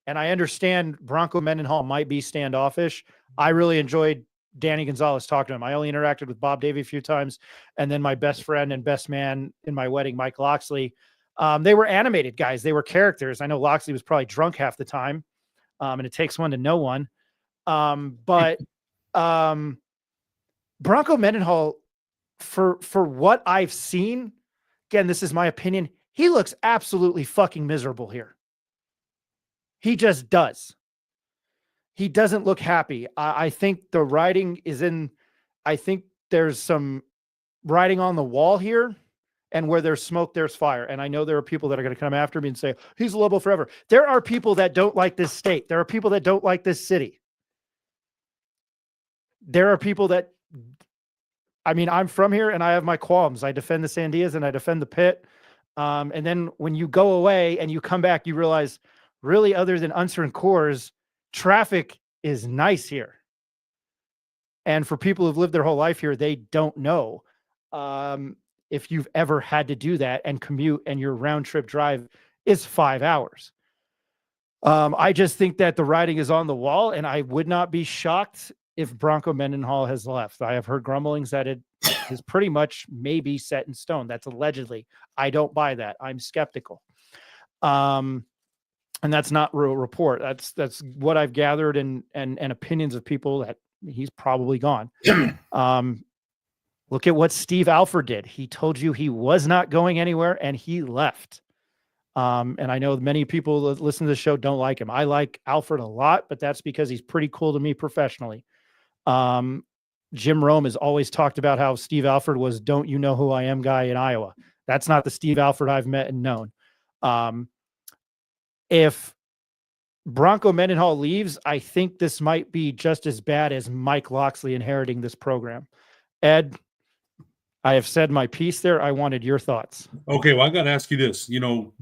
And I understand Bronco Mendenhall might be standoffish. I really enjoyed Danny Gonzalez talking to him. I only interacted with Bob Davey a few times. And then my best friend and best man in my wedding, Mike Loxley. They were animated guys. They were characters. I know Loxley was probably drunk half the time. And it takes one to know one. But Bronco Mendenhall, for what I've seen, again, this is my opinion, he looks absolutely fucking miserable here. He just does. He doesn't look happy. I think the writing is in, I think there's some writing on the wall here, and where there's smoke, there's fire. And I know there are people that are going to come after me and say, he's Lobo forever. There are people that don't like this state. There are people that don't like this city. There are people that, I mean, I'm from here and I have my qualms. I defend the Sandias and I defend the Pit. And then when you go away and you come back, you realize really, other than Unser and Coors, traffic is nice here. And for people who've lived their whole life here, they don't know if you've ever had to do that and commute and your round trip drive is 5 hours. I just think that the writing is on the wall, and I would not be shocked if Bronco Mendenhall has left. I have heard grumblings that it is pretty much maybe set in stone. That's allegedly. I don't buy that. I'm skeptical. And that's not real report. That's what I've gathered and opinions of people that he's probably gone. Look at what Steve Alford did. He told you he was not going anywhere and he left. And I know many people that listen to the show don't like him. I like Alford a lot, but that's because he's pretty cool to me professionally. Jim Rome has always talked about how Steve Alford was don't you know who I am guy in Iowa. That's not the Steve Alford I've met and known. If Bronco Mendenhall leaves, I think this might be just as bad as Mike Loxley inheriting this program. Ed, I have said my piece there. I wanted your thoughts. Okay, well, I got to ask you this. You know,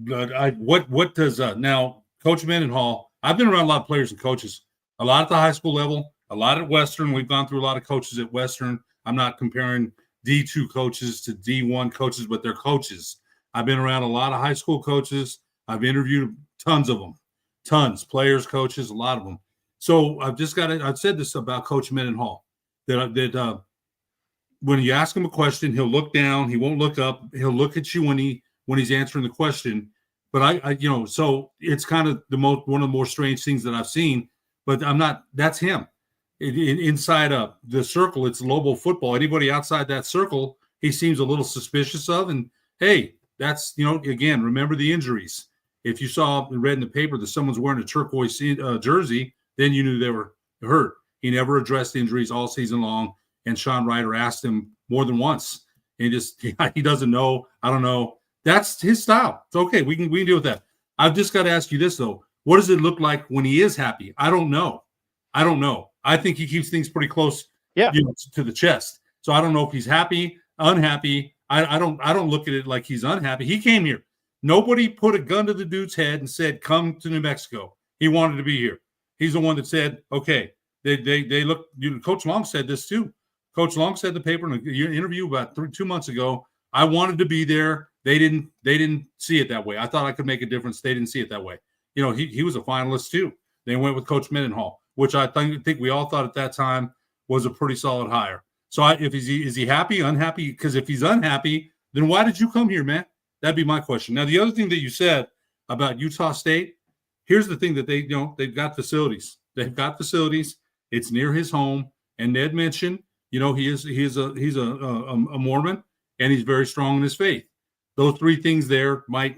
what does now Coach Mendenhall? I've been around a lot of players and coaches, a lot at the high school level, a lot at Western. We've gone through a lot of coaches at Western. I'm not comparing D2 coaches to D1 coaches, but they're coaches. I've been around a lot of high school coaches. I've interviewed tons of them, tons, players, coaches, a lot of them. So I've said this about Coach Mendenhall, that when you ask him a question, he'll look down, he won't look up, he'll look at you when he's answering the question. But I so it's kind of one of the more strange things that I've seen, but that's him. Inside the circle, it's Lobo football. Anybody outside that circle, he seems a little suspicious of. And hey, that's, again, remember the injuries. If you saw and read in the paper that someone's wearing a turquoise jersey, then you knew they were hurt. He never addressed injuries all season long. And Sean Ryder asked him more than once. And he doesn't know. I don't know. That's his style. It's okay. We can deal with that. I've just got to ask you this, though. What does it look like when he is happy? I don't know. I think he keeps things pretty close to the chest. So I don't know if he's happy, unhappy. I don't look at it like he's unhappy. He came here. Nobody put a gun to the dude's head and said, come to New Mexico. He wanted to be here. He's the one that said, okay, they look, Coach Long said this too. Coach Long said in the paper in an interview about 2 months ago, I wanted to be there. They didn't see it that way. I thought I could make a difference. They didn't see it that way. You know, he was a finalist too. They went with Coach Mendenhall, which I think we all thought at that time was a pretty solid hire. So is he happy, unhappy? Because if he's unhappy, then why did you come here, man? That'd be my question. Now, the other thing that you said about Utah State, here's the thing that they've got facilities. They've got facilities. It's near his home. And Ned mentioned, he's a Mormon, and he's very strong in his faith. Those three things there might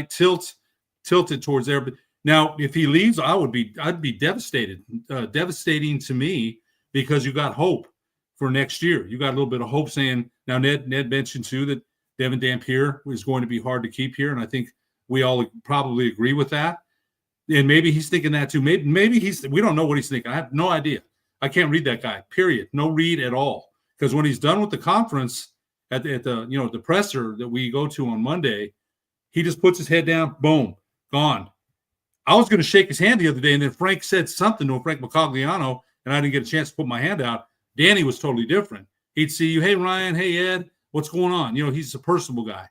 tilt it towards there. But now, if he leaves, I'd be devastated. Devastating to me, because you got hope for next year. You got a little bit of hope saying, now Ned mentioned too that Devin Dampier is going to be hard to keep here, and I think we all probably agree with that. And maybe he's thinking that too. Maybe we don't know what he's thinking. I have no idea. I can't read that guy, period. No read at all. Because when he's done with the conference at the presser that we go to on Monday, he just puts his head down, boom, gone. I was going to shake his hand the other day, and then Frank said something to him, Frank Macagliano, and I didn't get a chance to put my hand out. Danny was totally different. He'd see you, hey, Ryan, hey, Ed, what's going on? He's a personable guy.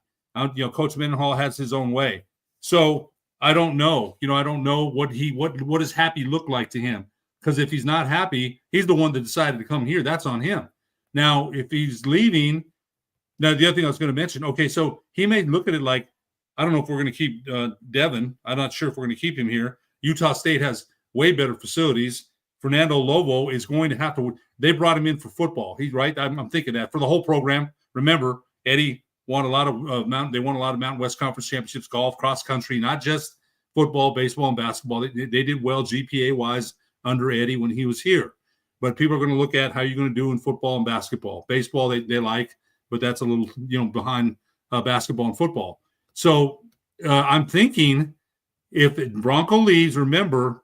Coach Mendenhall has his own way. So I don't know. I don't know what does happy look like to him. Because if he's not happy, he's the one that decided to come here. That's on him. Now, if he's leaving, now the other thing I was going to mention, okay, so he may look at it like, I don't know if we're going to keep Devin. I'm not sure if we're going to keep him here. Utah State has way better facilities. Fernando Lobo is going to have to – they brought him in for football. He's right. I'm thinking that. For the whole program, remember, Eddie won a lot of Mountain West Conference championships, golf, cross country, not just football, baseball, and basketball. They did well GPA-wise under Eddie when he was here. But people are going to look at how you're going to do in football and basketball. Baseball, they like, but that's a little behind basketball and football. So I'm thinking if Bronco leaves, remember,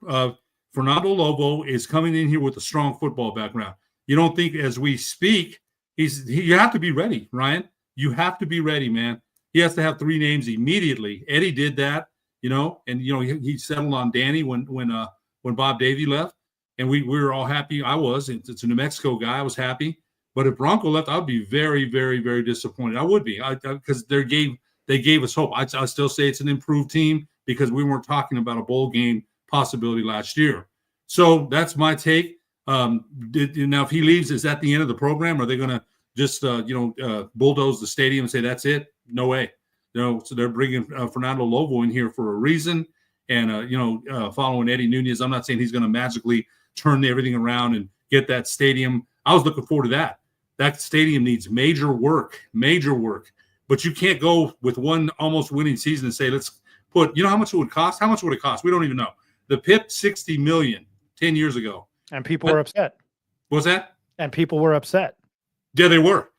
Fernando Lobo is coming in here with a strong football background. You don't think as we speak, you have to be ready, Ryan. You have to be ready, man. He has to have three names immediately. Eddie did that, and he settled on Danny when Bob Davey left, and we were all happy. I was. It's a New Mexico guy. I was happy. But if Bronco left, I'd be very, very, very disappointed. I would be, because they gave us hope. I still say it's an improved team because we weren't talking about a bowl game possibility last year. So that's my take. Now, if he leaves, is that the end of the program? Are they going to just bulldoze the stadium and say that's it? No way. So they're bringing Fernando Lobo in here for a reason, and following Eddie Nunez. I'm not saying he's going to magically turn everything around and get that stadium. I was looking forward to that. That stadium needs major work. But you can't go with one almost winning season and say let's put. How much it would cost? How much would it cost? We don't even know. The PIP $60 million 10 years ago. And people were upset. What's that? And people were upset. Yeah, they were.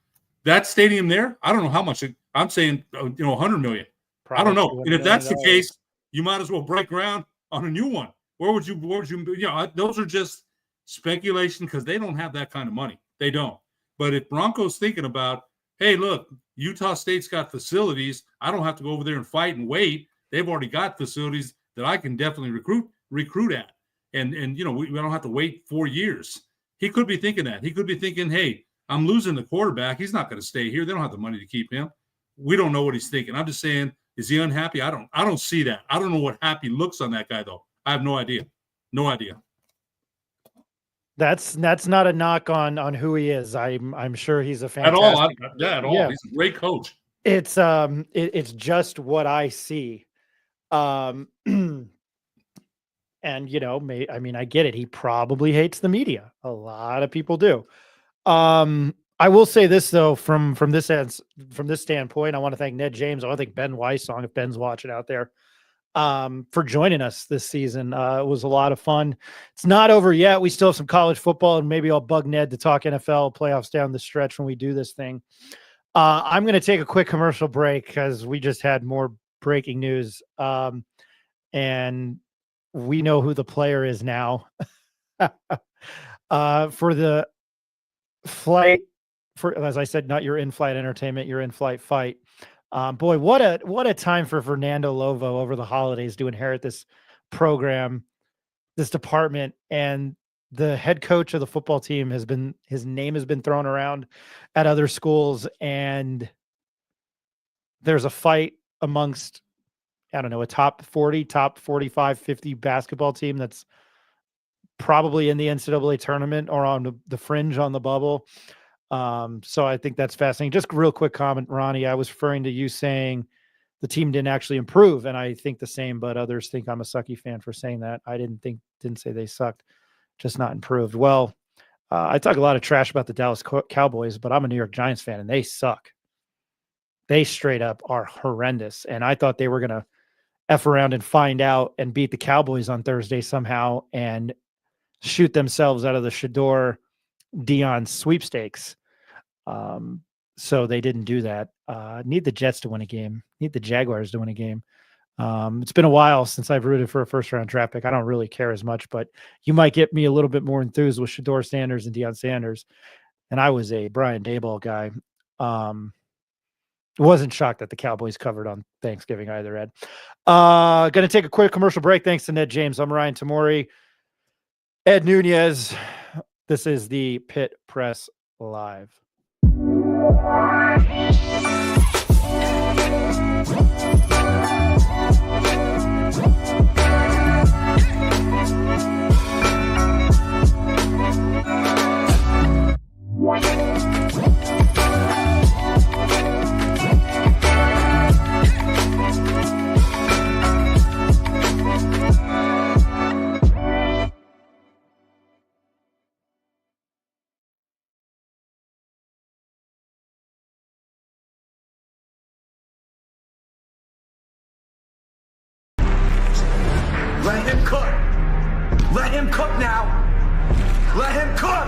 That stadium there, I don't know how much. I'm saying, $100 million. Probably I don't know. And if that's the case, you might as well break ground on a new one. Where would you? Those are just speculation because they don't have that kind of money. They don't. But if Bronco's thinking about, hey, look, Utah State's got facilities. I don't have to go over there and fight and wait. They've already got facilities that I can definitely recruit at. And we don't have to wait 4 years. He could be thinking that. He could be thinking, hey, I'm losing the quarterback. He's not going to stay here. They don't have the money to keep him. We don't know what he's thinking. I'm just saying, is he unhappy? I don't see that. I don't know what happy looks on that guy, though. I have no idea. No idea. That's not a knock on who he is. I'm sure he's a fantastic. At all. Yeah. He's a great coach. It's it's just what I see. And I get it. He probably hates the media. A lot of people do. I will say this though, from this standpoint, I want to thank Ned James. I want to thank Ben Weissong, if Ben's watching out there, for joining us this season. It was a lot of fun. It's not over yet. We still have some college football, and maybe I'll bug Ned to talk NFL playoffs down the stretch when we do this thing. I'm going to take a quick commercial break because we just had more breaking news. And we know who the player is now. For the flight, as I said, not your in-flight entertainment, your in-flight fight. Boy, what a time for Fernando Lovo over the holidays to inherit this program, this department, and the head coach of the football team his name has been thrown around at other schools, and there's a fight amongst, I don't know, a top 40, top 45, 50 basketball team that's probably in the NCAA tournament or on the fringe on the bubble. So I think that's fascinating. Just a real quick comment, Ronnie. I was referring to you saying the team didn't actually improve, and I think the same, but others think I'm a sucky fan for saying that. I didn't say they sucked, just not improved. Well, I talk a lot of trash about the Dallas Cowboys, but I'm a New York Giants fan, and they suck. They straight up are horrendous, and I thought they were going to F around and find out and beat the Cowboys on Thursday somehow and shoot themselves out of the Shador Dion sweepstakes. So they didn't do that. Need the Jets to win a game. Need the Jaguars to win a game. It's been a while since I've rooted for a first-round draft pick. I don't really care as much, but you might get me a little bit more enthused with Shador Sanders and Deion Sanders. And I was a Brian Daboll guy. Wasn't shocked that the Cowboys covered on Thanksgiving either, Ed. Going to take a quick commercial break. Thanks to Ned James. I'm Ryan Tamori. Ed Nunez. This is the Pit Press Live. Let him cook. Let him cook now. Let him cook.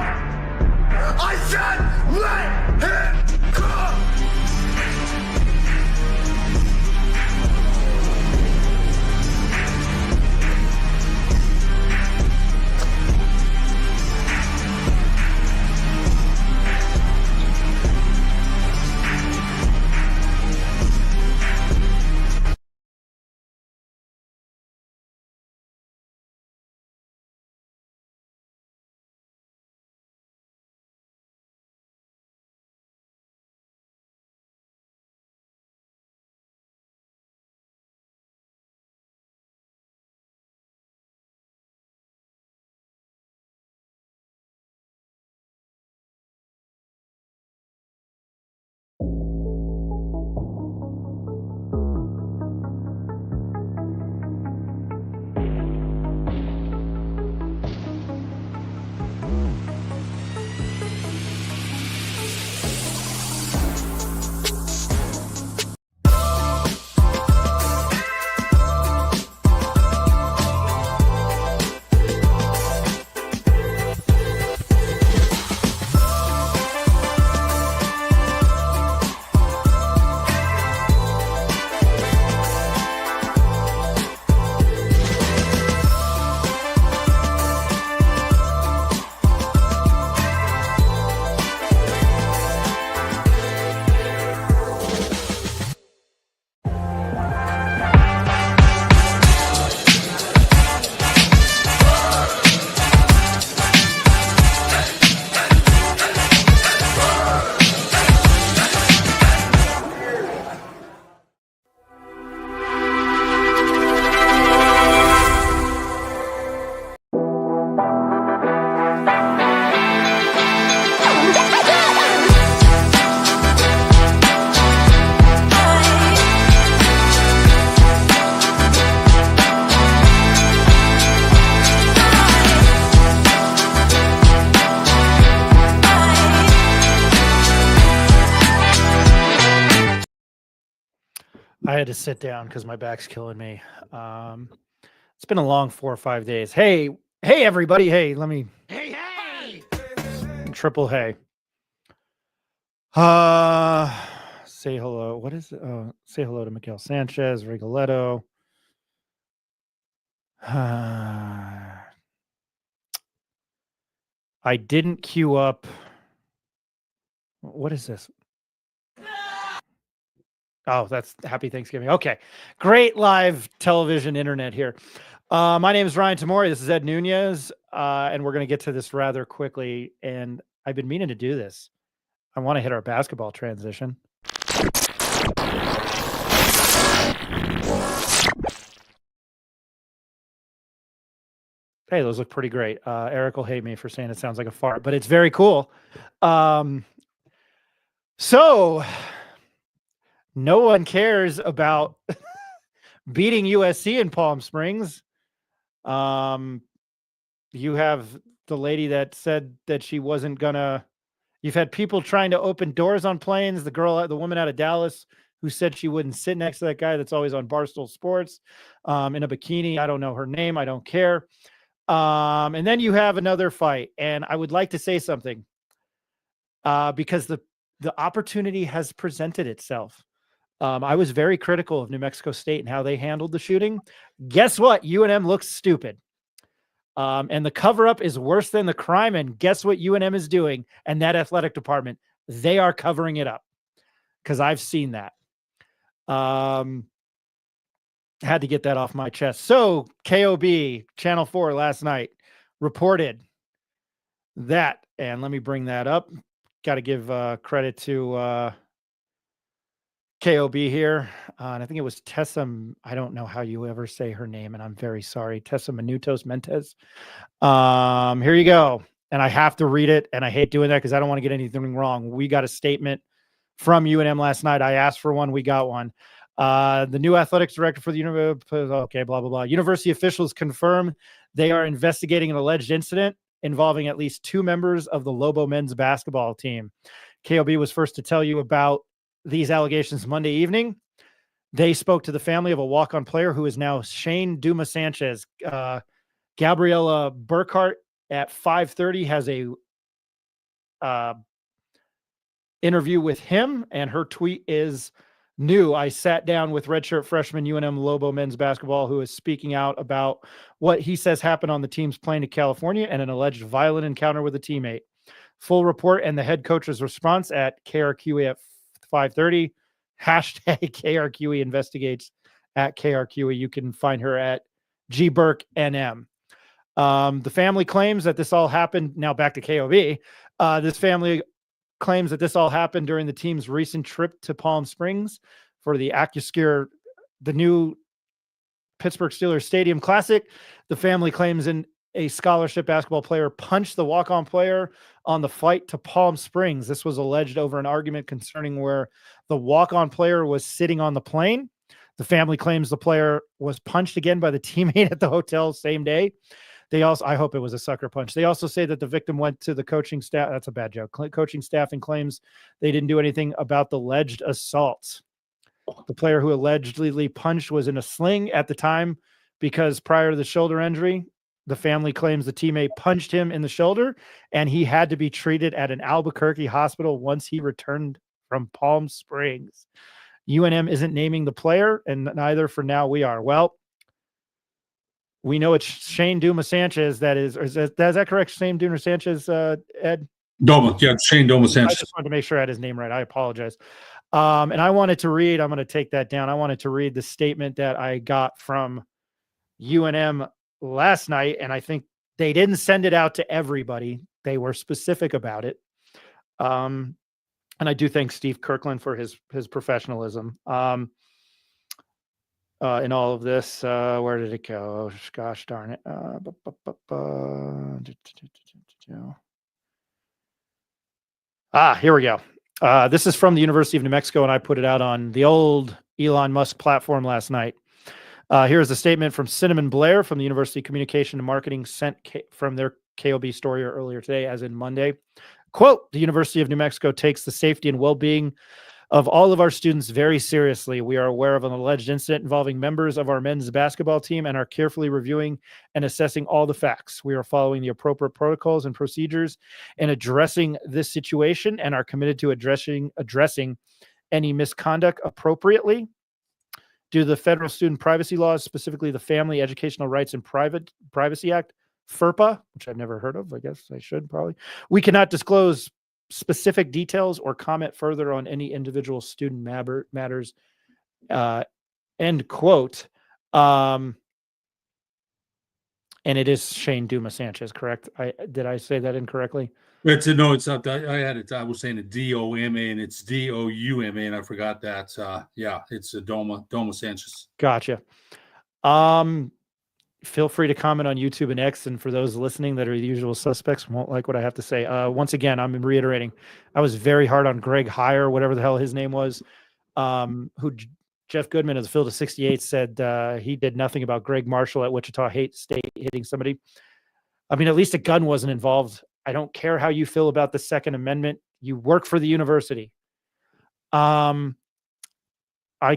I said let him cook. I had to sit down because my back's killing me. It's been a long 4 or 5 days. Hey, everybody. Hey, let me. Hey. Triple hey. Say hello. What is it? Say hello to Miguel Sanchez, Rigoletto. I didn't queue up. What is this? Oh, that's happy Thanksgiving. Okay. Great live television internet here. My name is Ryan Tamori. This is Ed Nunez. And we're going to get to this rather quickly. And I've been meaning to do this. I want to hit our basketball transition. Hey, those look pretty great. Eric will hate me for saying it sounds like a fart, but it's very cool. So no one cares about beating USC in Palm Springs. You have the lady that said that she wasn't gonna. You've had people trying to open doors on planes. The woman out of Dallas who said she wouldn't sit next to that guy that's always on Barstool Sports in a bikini. I don't know her name. I don't care. And then you have another fight, and I would like to say something because the opportunity has presented itself. I was very critical of New Mexico State and how they handled the shooting. Guess what? UNM looks stupid. And the cover-up is worse than the crime. And guess what UNM is doing? And that athletic department, they are covering it up because I've seen that. Had to get that off my chest. So KOB Channel 4 last night reported that, and let me bring that up. Got to give credit to KOB here. And I think it was Tessa. I don't know how you ever say her name, and I'm very sorry. Tessa Minutos Mentes. Here you go. And I have to read it, and I hate doing that because I don't want to get anything wrong. We got a statement from UNM last night. I asked for one. We got one. The new athletics director for the university. Okay, blah, blah, blah. University officials confirm they are investigating an alleged incident involving at least 2 members of the Lobo men's basketball team. KOB was first to tell you about these allegations Monday evening. They spoke to the family of a walk-on player who is now Shane Dumas Sanchez. Gabriella Burkhart at 5:30 has a interview with him, and her tweet is new. I sat down with redshirt freshman UNM Lobo men's basketball who is speaking out about what he says happened on the team's plane to California and an alleged violent encounter with a teammate. Full report and the head coach's response at KRQE at 5:30. Hashtag KRQE investigates at KRQE. You can find her at GBurkNM. The family claims that this all happened. Now back to KOB. This family claims that this all happened during the team's recent trip to Palm Springs for the AccuScare, the new Pittsburgh Steelers Stadium Classic. The family claims a scholarship basketball player punched the walk-on player on the flight to Palm Springs. This was alleged over an argument concerning where the walk-on player was sitting on the plane. The family claims the player was punched again by the teammate at the hotel same day. They also, I hope it was a sucker punch. They also say that the victim went to the coaching staff. That's a bad joke. Coaching staff and claims they didn't do anything about the alleged assault. The player who allegedly punched was in a sling at the time because prior to the shoulder injury, the family claims the teammate punched him in the shoulder and he had to be treated at an Albuquerque hospital once he returned from Palm Springs. UNM isn't naming the player, and neither for now we are. Well, we know it's Shane Dumas Sanchez. Is that correct? Shane Dumas Sanchez, Ed? Doma, yeah, Shane Dumas Sanchez. I just wanted to make sure I had his name right. I apologize. And I wanted to read, I'm going to take that down. I wanted to read the statement that I got from UNM last night, and I think they didn't send it out to everybody. They were specific about it. And I do thank Steve Kirkland for his professionalism. In all of this, where did it go? Oh, gosh darn it. Here we go. This is from the University of New Mexico, and I put it out on the old Elon Musk platform last night. Here's a statement from Cinnamon Blair from the University of Communication and Marketing sent from their KOB story earlier today, as in Monday. Quote, the University of New Mexico takes the safety and well-being of all of our students very seriously. We are aware of an alleged incident involving members of our men's basketball team and are carefully reviewing and assessing all the facts. We are following the appropriate protocols and procedures in addressing this situation and are committed to addressing any misconduct appropriately. Due to the federal student privacy laws, specifically the Family Educational Rights and Privacy Act, FERPA, which I've never heard of, I guess I should probably, we cannot disclose specific details or comment further on any individual student matters End quote. And it is Shane Dumas Sanchez, correct? Did I say that incorrectly? It's not. I had it. I was saying a D-O-M-A, and it's D-O-U-M-A, and I forgot that. Yeah, it's a Doma Sanchez. Gotcha. Feel free to comment on YouTube and X, and for those listening that are the usual suspects won't like what I have to say. Once again, I'm reiterating, I was very hard on Greg Heyer, whatever the hell his name was, who Jeff Goodman of the Field of 68 said he did nothing about Greg Marshall at Wichita State hitting somebody. I mean, at least a gun wasn't involved. I don't care how you feel about the Second Amendment. You work for the university. I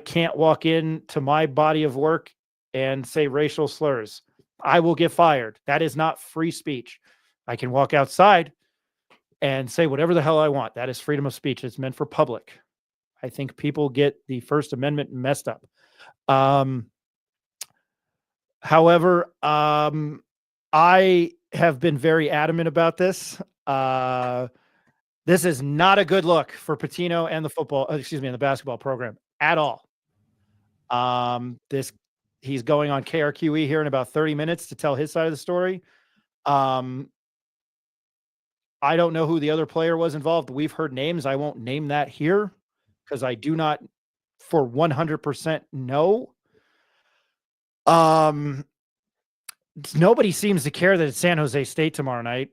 can't walk into my body of work and say racial slurs. I will get fired. That is not free speech. I can walk outside and say whatever the hell I want. That is freedom of speech. It's meant for public. I think people get the First Amendment messed up. However, I have been very adamant about this. This is not a good look for Pitino and the basketball program at all. He's going on KRQE here in about 30 minutes to tell his side of the story. I don't know who the other player was involved. We've heard names. I won't name that here because I do not for 100% know. Nobody seems to care that it's San Jose State tomorrow night.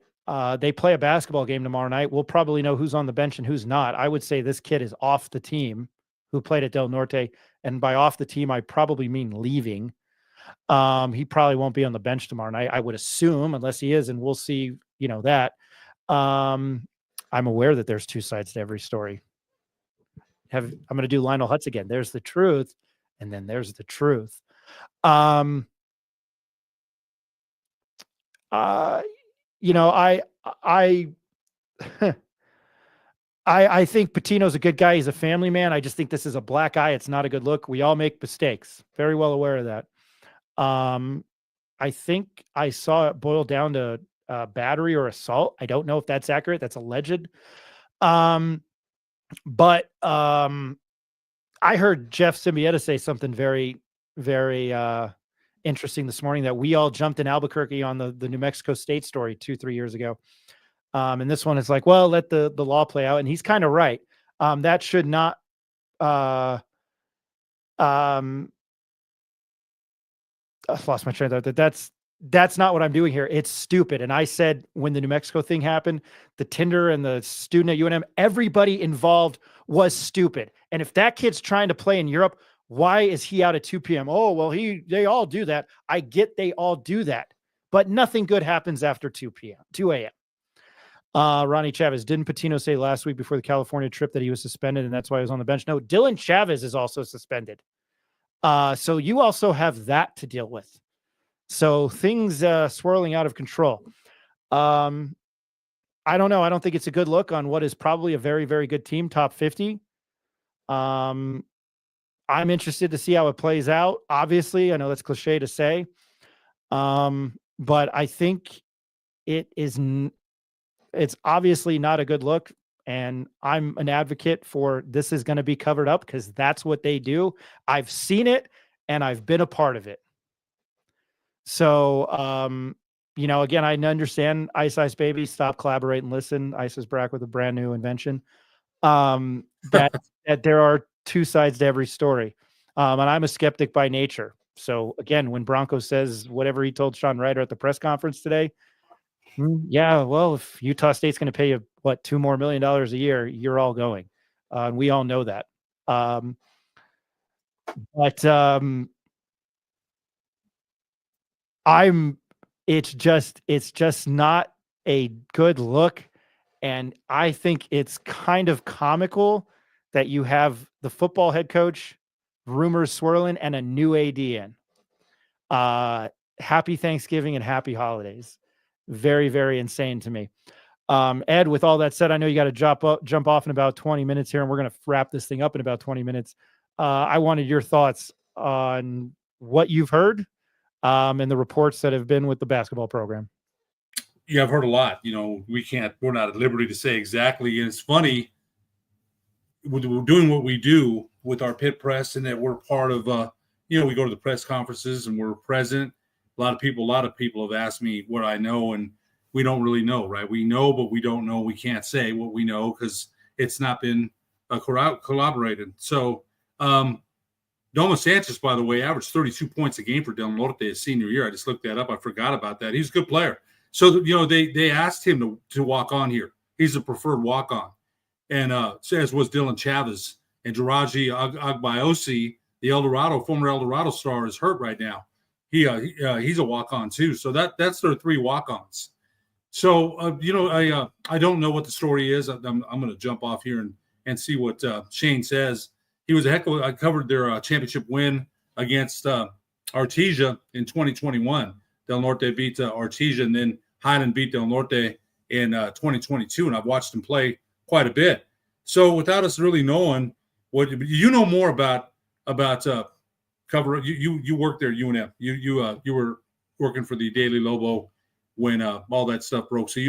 They play a basketball game tomorrow night. We'll probably know who's on the bench and who's not. I would say this kid is off the team who played at Del Norte. And by off the team, I probably mean leaving. He probably won't be on the bench tomorrow night, I would assume, unless he is, and we'll see, that. I'm aware that there's two sides to every story. I'm going to do Lionel Hutz again. There's the truth, and then there's the truth. I I think Patino's a good guy. He's a family man. I just think this is a black eye. It's not a good look. We all make mistakes. Very well aware of that. I think I saw it boil down to battery or assault. I don't know if that's accurate. That's alleged. But I heard Jeff Symbieta say something very, very interesting this morning, that we all jumped in Albuquerque on the New Mexico State story 2-3 years ago. And this one is like, well, let the law play out. And he's kind of right. That should not, I lost my train of thought. That's not what I'm doing here. It's stupid. And I said, when the New Mexico thing happened, the Tinder and the student at UNM, everybody involved was stupid. And if that kid's trying to play in Europe, why is he out at 2 p.m.? Oh, well, they all do that. I get they all do that, but nothing good happens after 2 a.m. Ronnie Chavez, didn't Patino say last week before the California trip that he was suspended and that's why he was on the bench? No, Dylan Chavez is also suspended. So you also have that to deal with. So things swirling out of control. I don't know. I don't think it's a good look on what is probably a very, very good team, top 50. I'm interested to see how it plays out. Obviously, I know that's cliche to say, but I think it's obviously not a good look. And I'm an advocate for this is going to be covered up because that's what they do. I've seen it and I've been a part of it. So, again, I understand Ice Baby, stop, collaborate, and listen. Ice is back with a brand new invention. That there are two sides to every story. And I'm a skeptic by nature. So again, when Bronco says whatever he told Sean Ryder at the press conference today, yeah, well, if Utah State's going to pay you $2 more million a year, you're all going. And we all know that. It's just not a good look. And I think it's kind of comical that you have the football head coach, rumors swirling, and a new AD in. Happy Thanksgiving and happy holidays. Very, very insane to me. Ed, with all that said, I know you got to jump off in about 20 minutes here, and we're going to wrap this thing up in about 20 minutes. I wanted your thoughts on what you've heard and the reports that have been with the basketball program. Yeah, I've heard a lot. We're not at liberty to say exactly. And it's funny, we're doing what we do with our pit press, and that we're part of, we go to the press conferences and we're present. A lot of people have asked me what I know, and we don't really know, right? We know, but we don't know. We can't say what we know because it's not been corroborated. So, Domo Sanchez, by the way, averaged 32 points a game for Del Norte his senior year. I just looked that up. I forgot about that. He's a good player. So, they asked him to walk on here. He's a preferred walk-on. And as was Dylan Chavez. And Jiraji Agbayosi, the former El Dorado star, is hurt right now. He's a walk-on too. So that's their 3 walk-ons. So, I don't know what the story is. I'm going to jump off here and see what Shane says. He was I covered their championship win against Artesia in 2021. Del Norte beat Artesia, and then Highland beat Del Norte in 2022. And I've watched them play quite a bit. So without us really knowing what you know more about cover, you worked there at UNM. You were working for the Daily Lobo when all that stuff broke. So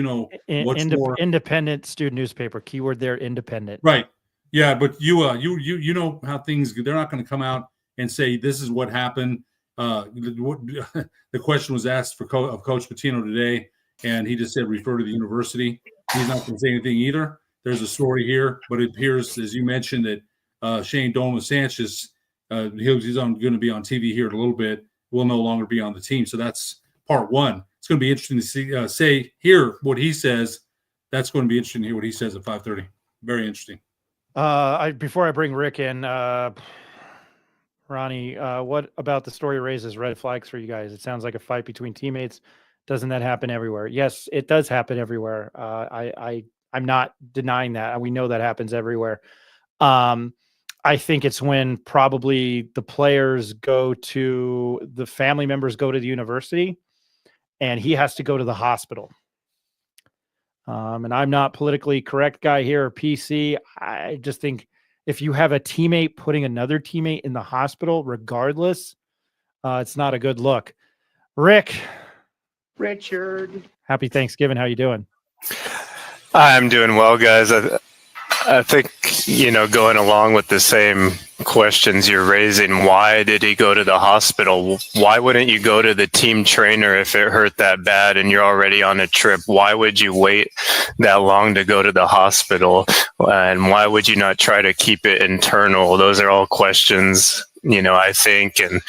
more independent student newspaper. Keyword there, independent. Right. Yeah, but you know how things. They're not going to come out and say this is what happened. The question was asked of Coach Patino today, and he just said refer to the university. He's not going to say anything either. There's a story here, but it appears, as you mentioned, that Shane Domo Sanchez, he's going to be on TV here in a little bit. Will no longer be on the team. So that's part one. It's going to be interesting to hear what he says. That's going to be interesting to hear what he says at 5:30. Very interesting. Before I bring Rick in, Ronnie, what about the story raises red flags for you guys? It sounds like a fight between teammates. Doesn't that happen everywhere? Yes, it does happen everywhere. I'm not denying that. We know that happens everywhere. I think it's when probably the players the family members go to the university and he has to go to the hospital. And I'm not politically correct guy here or PC. I just think if you have a teammate putting another teammate in the hospital, regardless, it's not a good look. Richard, happy Thanksgiving. How you doing? I'm doing well, guys. I think, going along with the same questions you're raising, why did he go to the hospital? Why wouldn't you go to the team trainer if it hurt that bad and you're already on a trip? Why would you wait that long to go to the hospital? And why would you not try to keep it internal? Those are all questions, I think, and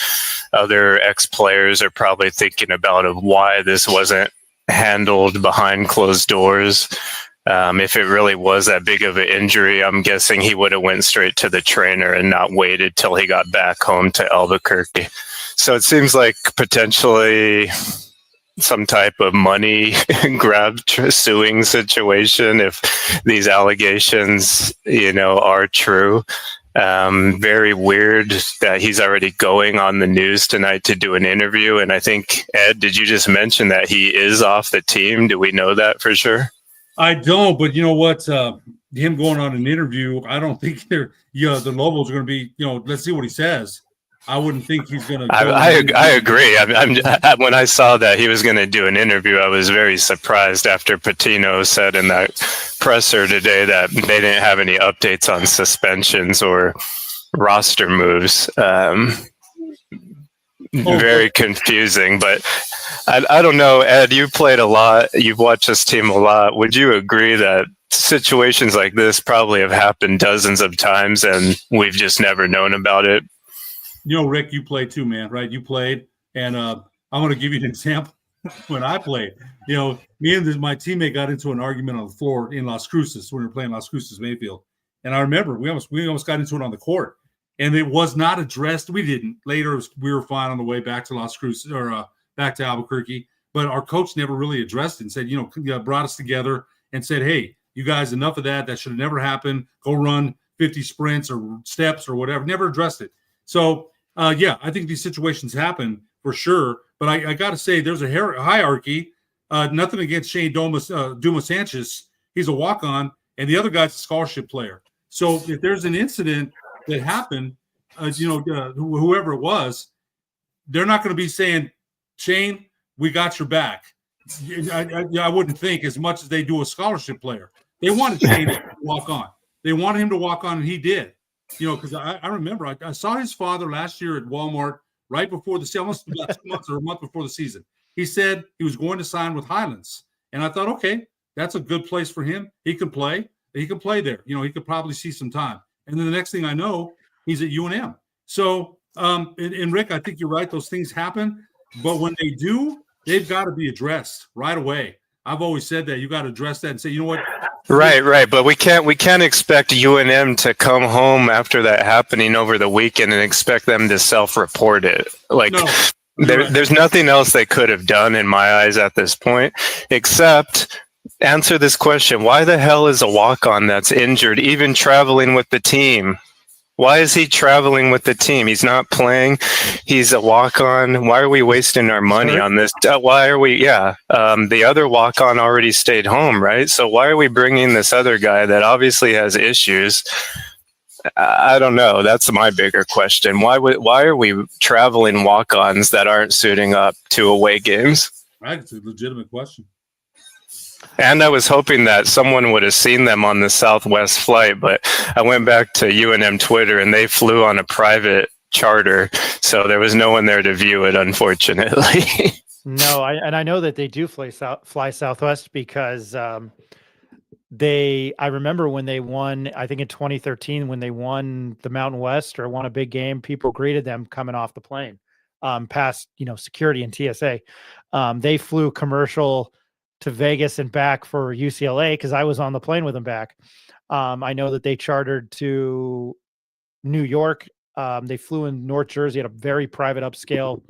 other ex-players are probably thinking about of why this wasn't handled behind closed doors. If it really was that big of an injury, I'm guessing he would have went straight to the trainer and not waited till he got back home to Albuquerque. So it seems like potentially some type of money grab suing situation if these allegations, are true. Very weird that he's already going on the news tonight to do an interview. And I think, Ed, did you just mention that he is off the team? Do we know that for sure? I don't, but you know what? Him going on an interview, I don't think the Lobos are going to be, let's see what he says. I wouldn't think he's going to. I agree. When I saw that he was going to do an interview, I was very surprised after Patino said in that presser today that they didn't have any updates on suspensions or roster moves. Very confusing, but I don't know, Ed, you played a lot. You've watched this team a lot. Would you agree that situations like this probably have happened dozens of times and we've just never known about it? Rick, you played too, man, right? You played, and I'm going to give you an example. When I played, me and my teammate got into an argument on the floor in Las Cruces when we were playing Las Cruces Mayfield. And I remember we almost got into it on the court. And it was not addressed. We didn't. Later, we were fine on the way back to Las Cruces or back to Albuquerque. But our coach never really addressed it and said, brought us together and said, hey, you guys, enough of that. That should have never happened. Go run 50 sprints or steps or whatever. Never addressed it. So, I think these situations happen for sure. But I got to say, there's a hierarchy. Nothing against Shane Duma Sanchez. He's a walk-on, and the other guy's a scholarship player. So if there's an incident that happened, whoever it was, they're not going to be saying, Shane, we got your back. I wouldn't think as much as they do a scholarship player. They wanted Shane to walk on. they wanted him to walk on, and he did. Because I remember I saw his father last year at Walmart right before the season, almost about 2 months or a month before the season. He said he was going to sign with Highlands. And I thought, okay, that's a good place for him. He can play. He can play there. He could probably see some time. And then the next thing I know, he's at UNM. So, and Rick, I think you're right. Those things happen. But when they do, they've got to be addressed right away. I've always said that. You got to address that and say, you know what? Right. But we can't expect UNM to come home after that happening over the weekend and expect them to self-report it. Like, no. There's nothing else they could have done in my eyes at this point, except answer this question. Why the hell is a walk-on that's injured even traveling with the team? Why is he traveling with the team? He's not playing. He's a walk-on. Why are we wasting our money on this? Why are we? Yeah. The other walk-on already stayed home, right? So why are we bringing this other guy that obviously has issues? I don't know. That's my bigger question. Why are we traveling walk-ons that aren't suiting up to away games? Right. It's a legitimate question. And I was hoping that someone would have seen them on the Southwest flight, but I went back to UNM Twitter and they flew on a private charter. So there was no one there to view it, unfortunately. No, I know that they do fly Southwest because I remember when they won, I think in 2013, when they won the Mountain West or won a big game, people greeted them coming off the plane, past, security and TSA. They flew commercial to Vegas and back for UCLA because I was on the plane with them back. I know that they chartered to New York. They flew in North Jersey at a very private upscale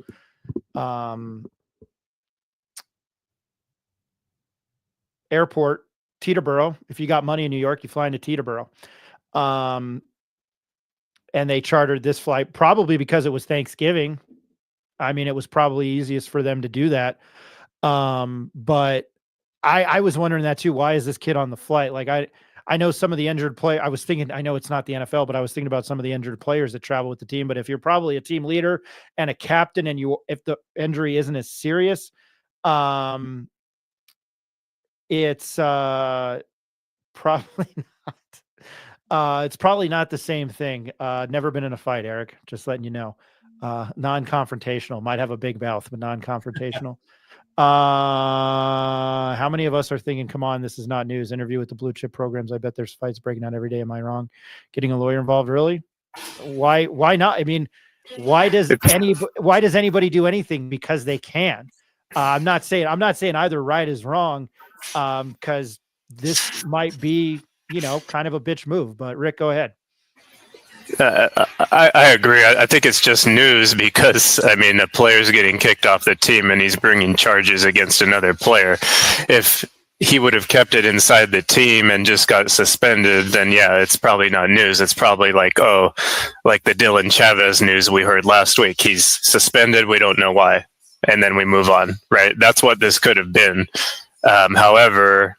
airport, Teterboro. If you got money in New York, you fly into Teterboro. And they chartered this flight probably because it was Thanksgiving. I mean, it was probably easiest for them to do that. But I was wondering that too. Why is this kid on the flight? Like I know some of the injured play. I was thinking, I know it's not the NFL, but I was thinking about some of the injured players that travel with the team. But if you're probably a team leader and a captain, and if the injury isn't as serious, it's probably not. It's probably not the same thing. Never been in a fight, Eric. Just letting you know. Non-confrontational. Might have a big mouth, but non-confrontational. How many of us are thinking, come on, this is not news? Interview with the blue chip programs. I bet there's fights breaking out every day. Am I wrong? Getting a lawyer involved, really? Why not? I mean, why does anybody do anything? Because they can. I'm not saying either right is wrong, because this might be, kind of a bitch move. But Rick, go ahead. I agree. I think it's just news because, a player's getting kicked off the team and he's bringing charges against another player. If he would have kept it inside the team and just got suspended, then yeah, it's probably not news. It's probably like the Dylan Chavez news we heard last week. He's suspended. We don't know why. And then we move on, right? That's what this could have been. However,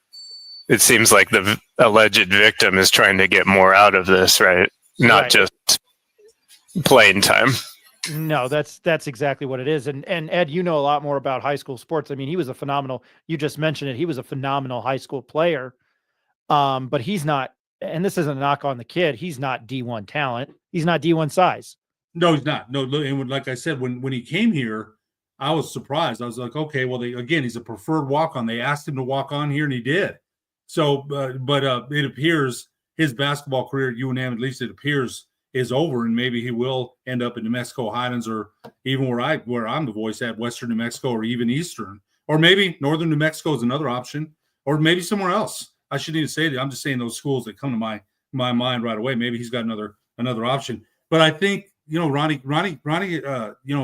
it seems like the alleged victim is trying to get more out of this, right? Not just playing time. No, that's exactly what it is. And Ed, you know a lot more about high school sports. I mean, he was a phenomenal, you just mentioned it, he was a phenomenal high school player. But he's not, and this isn't a knock on the kid, he's not D1 talent. He's not D1 size. No, he's not. No, and like I said, when he came here, I was surprised. I was like, okay, well, he's a preferred walk-on. They asked him to walk on here, and he did. So, but it appears his basketball career at UNM, at least it appears, is over, and maybe he will end up in New Mexico Highlands, or even where I'm the voice at, Western New Mexico, or even Eastern, or maybe Northern New Mexico is another option, or maybe somewhere else. I shouldn't even say that. I'm just saying those schools that come to my mind right away. Maybe he's got another option. But I think Ronnie,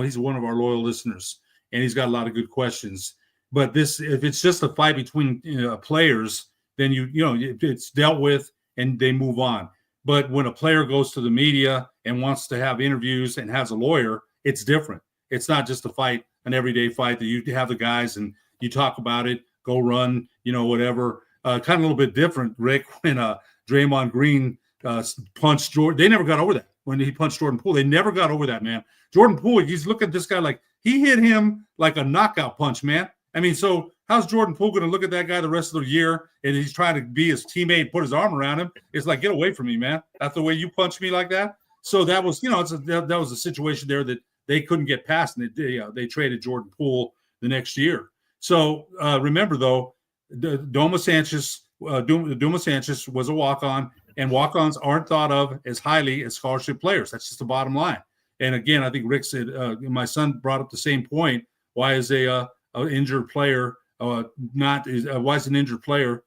he's one of our loyal listeners, and he's got a lot of good questions. But if it's just a fight between players, then it's dealt with and they move on. But when a player goes to the media and wants to have interviews and has a lawyer, it's different. It's not just a fight, an everyday fight that you have the guys and you talk about it, go run, whatever. Kind of a little bit different, Rick, when Draymond Green punched Jordan. They never got over that. When he punched Jordan Poole, they never got over that, man. Jordan Poole, he's looking at this guy like he hit him like a knockout punch, man. I mean, so How's Jordan Poole going to look at that guy the rest of the year and he's trying to be his teammate, put his arm around him? It's like, get away from me, man. That's the way you punched me like that. So that was, that was a situation there that they couldn't get past, and they traded Jordan Poole the next year. So remember, though, Doma Sanchez was a walk-on, and walk-ons aren't thought of as highly as scholarship players. That's just the bottom line. And again, I think Rick said, my son brought up the same point. Why is a injured player why is an injured player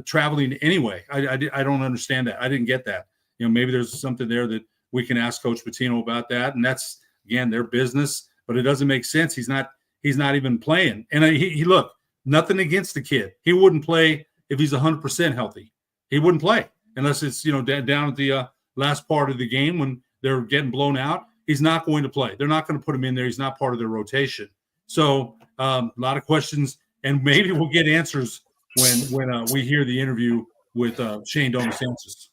traveling anyway? I don't understand that. I didn't get that. Maybe there's something there that we can ask Coach Pitino about that, and that's, again, their business. But it doesn't make sense. He's not even playing. And he look, nothing against the kid. He wouldn't play if he's 100% healthy. He wouldn't play unless it's down at the last part of the game when they're getting blown out. He's not going to play. They're not going to put him in there. He's not part of their rotation. So a lot of questions, and maybe we'll get answers when we hear the interview with Shane Domas-Sanchez.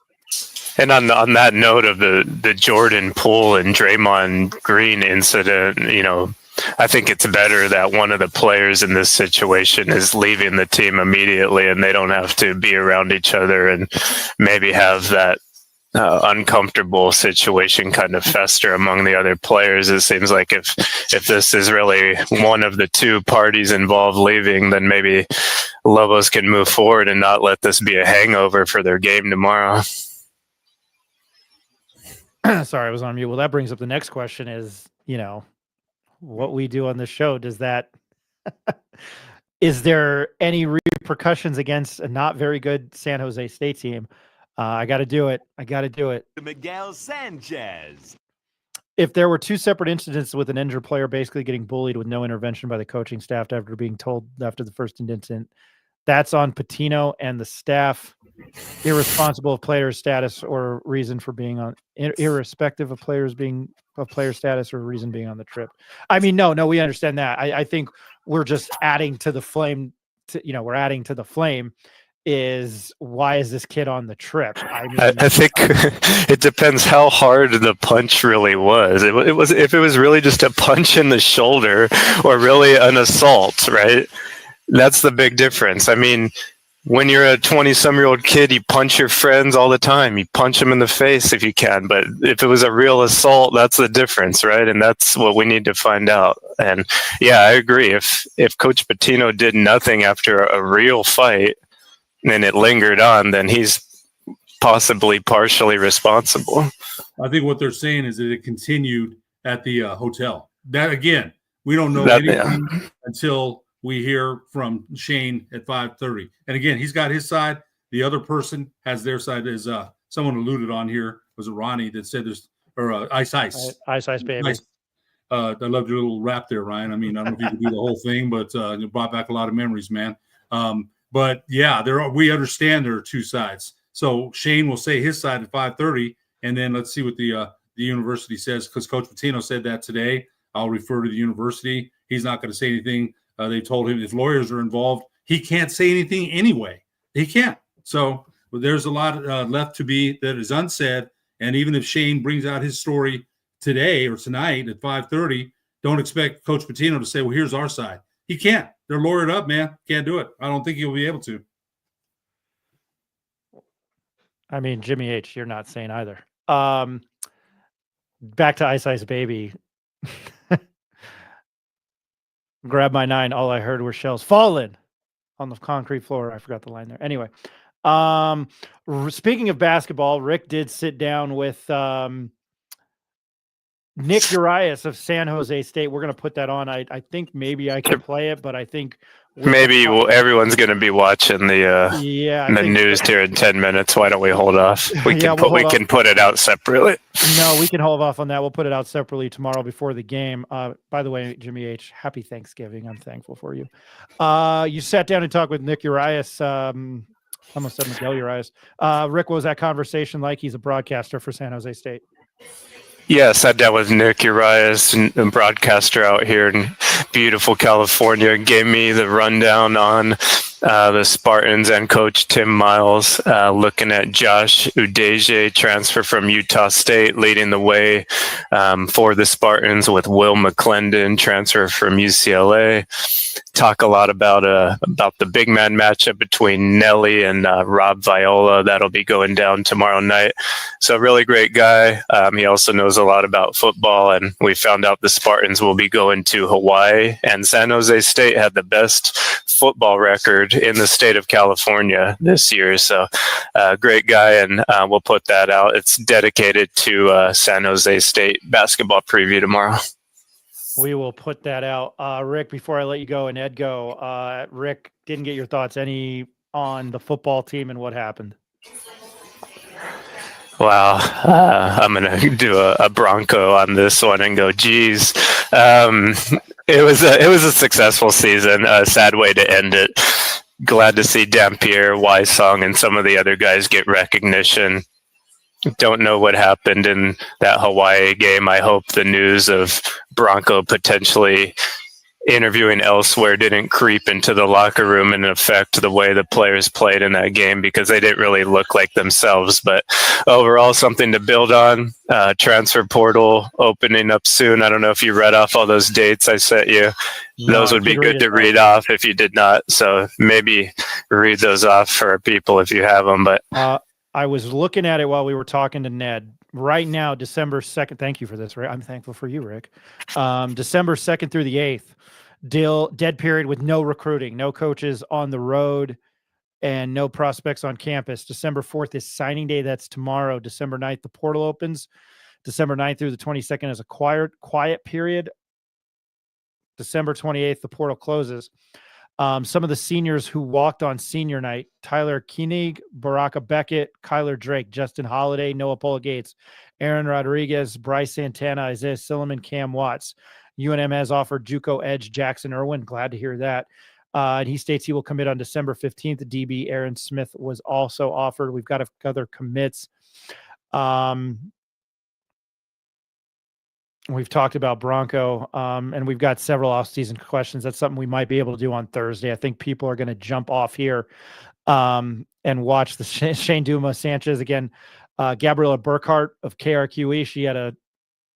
And on that note of the Jordan Poole and Draymond Green incident, I think it's better that one of the players in this situation is leaving the team immediately and they don't have to be around each other and maybe have that uncomfortable situation kind of fester among the other players. It seems like if this is really one of the two parties involved leaving, then maybe Lobos can move forward and not let this be a hangover for their game tomorrow. Sorry, I was on mute. Well, that brings up the next question is, what we do on the show. Does that, is there any repercussions against a not very good San Jose State team? I got to do it. Miguel Sanchez. If there were two separate incidents with an injured player basically getting bullied with no intervention by the coaching staff after being told after the first incident, that's on Pitino and the staff, irresponsible of player status or reason for being on, irrespective of player status or reason being on the trip. I mean, no, we understand that. I think we're just adding to the flame. We're adding to the flame. Is why is this kid on the trip? I think it depends how hard the punch really was. It was if it was really just a punch in the shoulder or really an assault, right? That's the big difference. I mean, when you're a 20-some-year-old kid, you punch your friends all the time. You punch them in the face if you can. But if it was a real assault, that's the difference, right? And that's what we need to find out. And yeah, I agree. If Coach Pitino did nothing after a real fight and it lingered on, then he's possibly partially responsible. I think what they're saying is that it continued at the hotel. That, again, we don't know anything until we hear from Shane at 5:30. And again, he's got his side. The other person has their side. As someone alluded on here, was it Ronnie that said there's, or Ice, baby. I loved your little rap there, Ryan. I mean, I don't know if you could do the whole thing, but it brought back a lot of memories, man. But yeah, we understand there are two sides. So Shane will say his side at 5:30, and then let's see what the university says, because Coach Pitino said that today. I'll refer to the university. He's not going to say anything. They told him if lawyers are involved, he can't say anything anyway. He can't. So there's a lot left to be that is unsaid. And even if Shane brings out his story today or tonight at 5:30, don't expect Coach Pitino to say, well, here's our side. He can't. They're lawyered up, man. Can't do it. I don't think he'll be able to. I mean, Jimmy H., you're not saying either. Back to Ice Baby. Grab my 9. All I heard were shells falling on the concrete floor. I forgot the line there. Anyway, speaking of basketball, Rick did sit down with Nick Urias of San Jose State. We're going to put that on. I think maybe I can play it, but I think maybe everyone's going to be watching the news here in 10 minutes. Why don't we hold off? We can put it out separately. No, we can hold off on that. We'll put it out separately tomorrow before the game. By the way, Jimmy H., happy Thanksgiving. I'm thankful for you. You sat down and talked with Nick Urias. Almost said Miguel Urias. Rick, what was that conversation like? He's a broadcaster for San Jose State. Yeah, sat down with Nick Urias, a broadcaster out here in beautiful California, gave me the rundown on the Spartans and coach Tim Miles, looking at Josh Udeje, transfer from Utah State, leading the way for the Spartans, with Will McClendon, transfer from UCLA. Talk a lot about the big man matchup between Nelly and Rob Viola. That'll be going down tomorrow night. So really great guy. He also knows a lot about football, and we found out the Spartans will be going to Hawaii, and San Jose State had the best football record in the state of California this year. So great guy, and we'll put that out. It's dedicated to San Jose State basketball preview tomorrow. We will put that out. Rick, before I let you go and Ed go, Rick, didn't get your thoughts any on the football team and what happened. Wow. I'm going to do a Bronco on this one and go, geez. It was a successful season, a sad way to end it. Glad to see Dampier, Wysong, and some of the other guys get recognition. Don't know what happened in that Hawaii game. I hope the news of Bronco potentially interviewing elsewhere didn't creep into the locker room and affect the way the players played in that game, because they didn't really look like themselves. But overall, something to build on. Transfer portal opening up soon. I don't know if you read off all those dates I sent you. Those would be good to read off if you did not. So maybe read those off for people if you have them. But I was looking at it while we were talking to Ned. Right now, December 2nd. Thank you for this, Rick. I'm thankful for you, Rick. December 2nd through the 8th. Dead period with no recruiting, no coaches on the road, and no prospects on campus. December 4th is signing day. That's tomorrow. December 9th, the portal opens. December 9th through the 22nd is a quiet period. December 28th, the portal closes. Some of the seniors who walked on senior night: Tyler Koenig, Baraka Beckett, Kyler Drake, Justin Holiday, Noah Pola Gates, Aaron Rodriguez, Bryce Santana, Isaiah Silliman, Cam Watts. UNM has offered JUCO edge Jackson Irwin. Glad to hear that. And he states he will commit on December 15th. DB Aaron Smith was also offered. We've got other commits. We've talked about Bronco, and we've got several off-season questions. That's something we might be able to do on Thursday. I think people are going to jump off here and watch the Shane Duma Sanchez again. Gabriella Burkhart of KRQE, she had a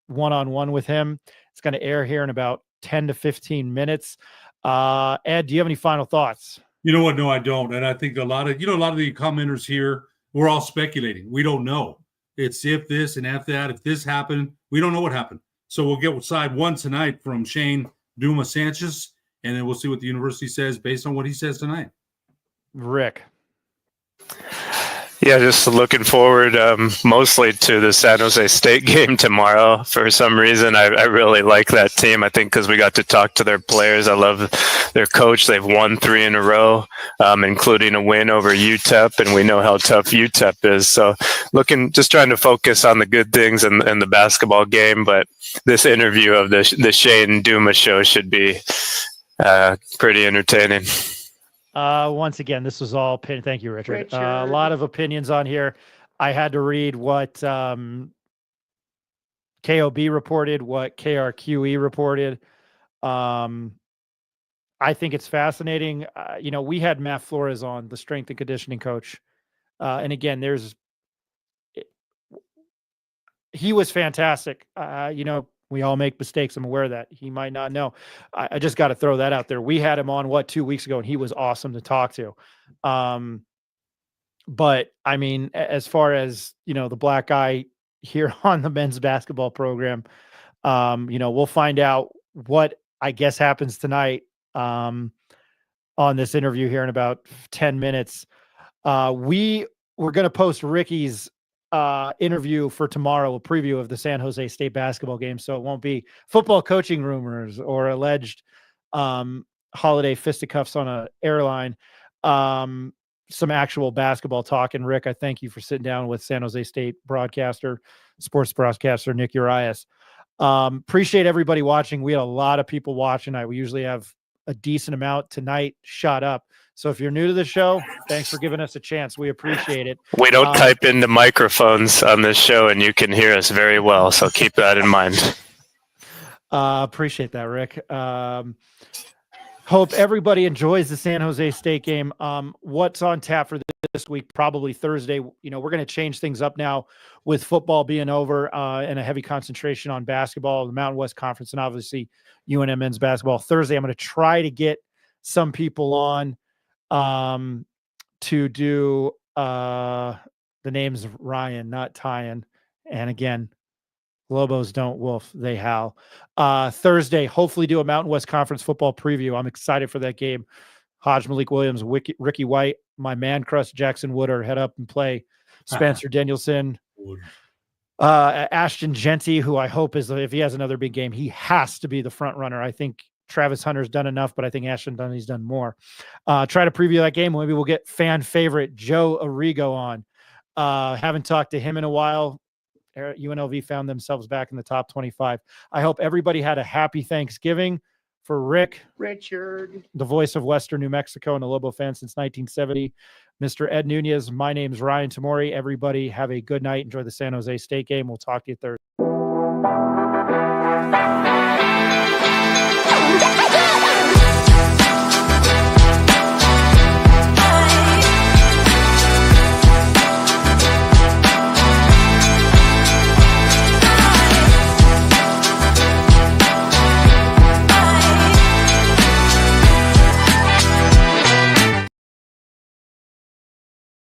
one-on-one with him. It's going to air here in about 10 to 15 minutes. Ed, do you have any final thoughts? You know what? No, I don't. And I think a lot of the commenters here, we're all speculating. We don't know. It's if this and if that, if this happened, we don't know what happened. So we'll get side one tonight from Shane Duma Sanchez, and then we'll see what the university says based on what he says tonight. Rick. Yeah, just looking forward mostly to the San Jose State game tomorrow. For some reason, I really like that team. I think because we got to talk to their players. I love their coach. They've won 3 in a row, including a win over UTEP, and we know how tough UTEP is. So just trying to focus on the good things in the basketball game. But this interview of the Shane Duma show should be pretty entertaining. Once again, this was all opinion. Thank you, Richard. A lot of opinions on here. I had to read what KOB reported, what KRQE reported. I think it's fascinating. We had Matt Flores on, the strength and conditioning coach. And again, he was fantastic. We all make mistakes. I'm aware of that. He might not know. I just got to throw that out there. We had him on 2 weeks ago, and he was awesome to talk to. But I mean, as far as, the black guy here on the men's basketball program, we'll find out what I guess happens tonight on this interview here in about 10 minutes. We're going to post Ricky's interview for tomorrow, a preview of the San Jose State basketball game, so it won't be football coaching rumors or alleged holiday fisticuffs on an airline. Some actual basketball talk. And Rick, I thank you for sitting down with San Jose State sports broadcaster Nick Urias. Appreciate everybody watching. We had a lot of people watching tonight. We usually have a decent amount tonight shot up. So if you're new to the show, thanks for giving us a chance. We appreciate it. We don't type into microphones on this show, and you can hear us very well. So keep that in mind. Appreciate that, Rick. Hope everybody enjoys the San Jose State game. What's on tap for this week? Probably Thursday. You know, we're going to change things up now with football being over and a heavy concentration on basketball, the Mountain West Conference, and obviously UNM men's basketball. Thursday, I'm going to try to get some people on to do the name's Ryan, not Tyan. And again, Lobos don't wolf, they howl. Thursday, hopefully do a Mountain West Conference football preview. I'm excited for that game. Hodge, Malik Williams, Ricky White, my man crush, Jackson Woodard, head up and play. Spencer Danielson, Ashton Genty, who I hope is, if he has another big game, he has to be the front runner. I think Travis Hunter's done enough, but I think Ashton Dunny's done more. Try to preview that game. Maybe we'll get fan favorite Joe Arrigo on. Haven't talked to him in a while. UNLV found themselves back in the top 25. I hope everybody had a happy Thanksgiving. For Richard, the voice of Western New Mexico and a Lobo fan since 1970, Mr. Ed Nunez, my name's Ryan Tamori. Everybody have a good night. Enjoy the San Jose State game. We'll talk to you Thursday.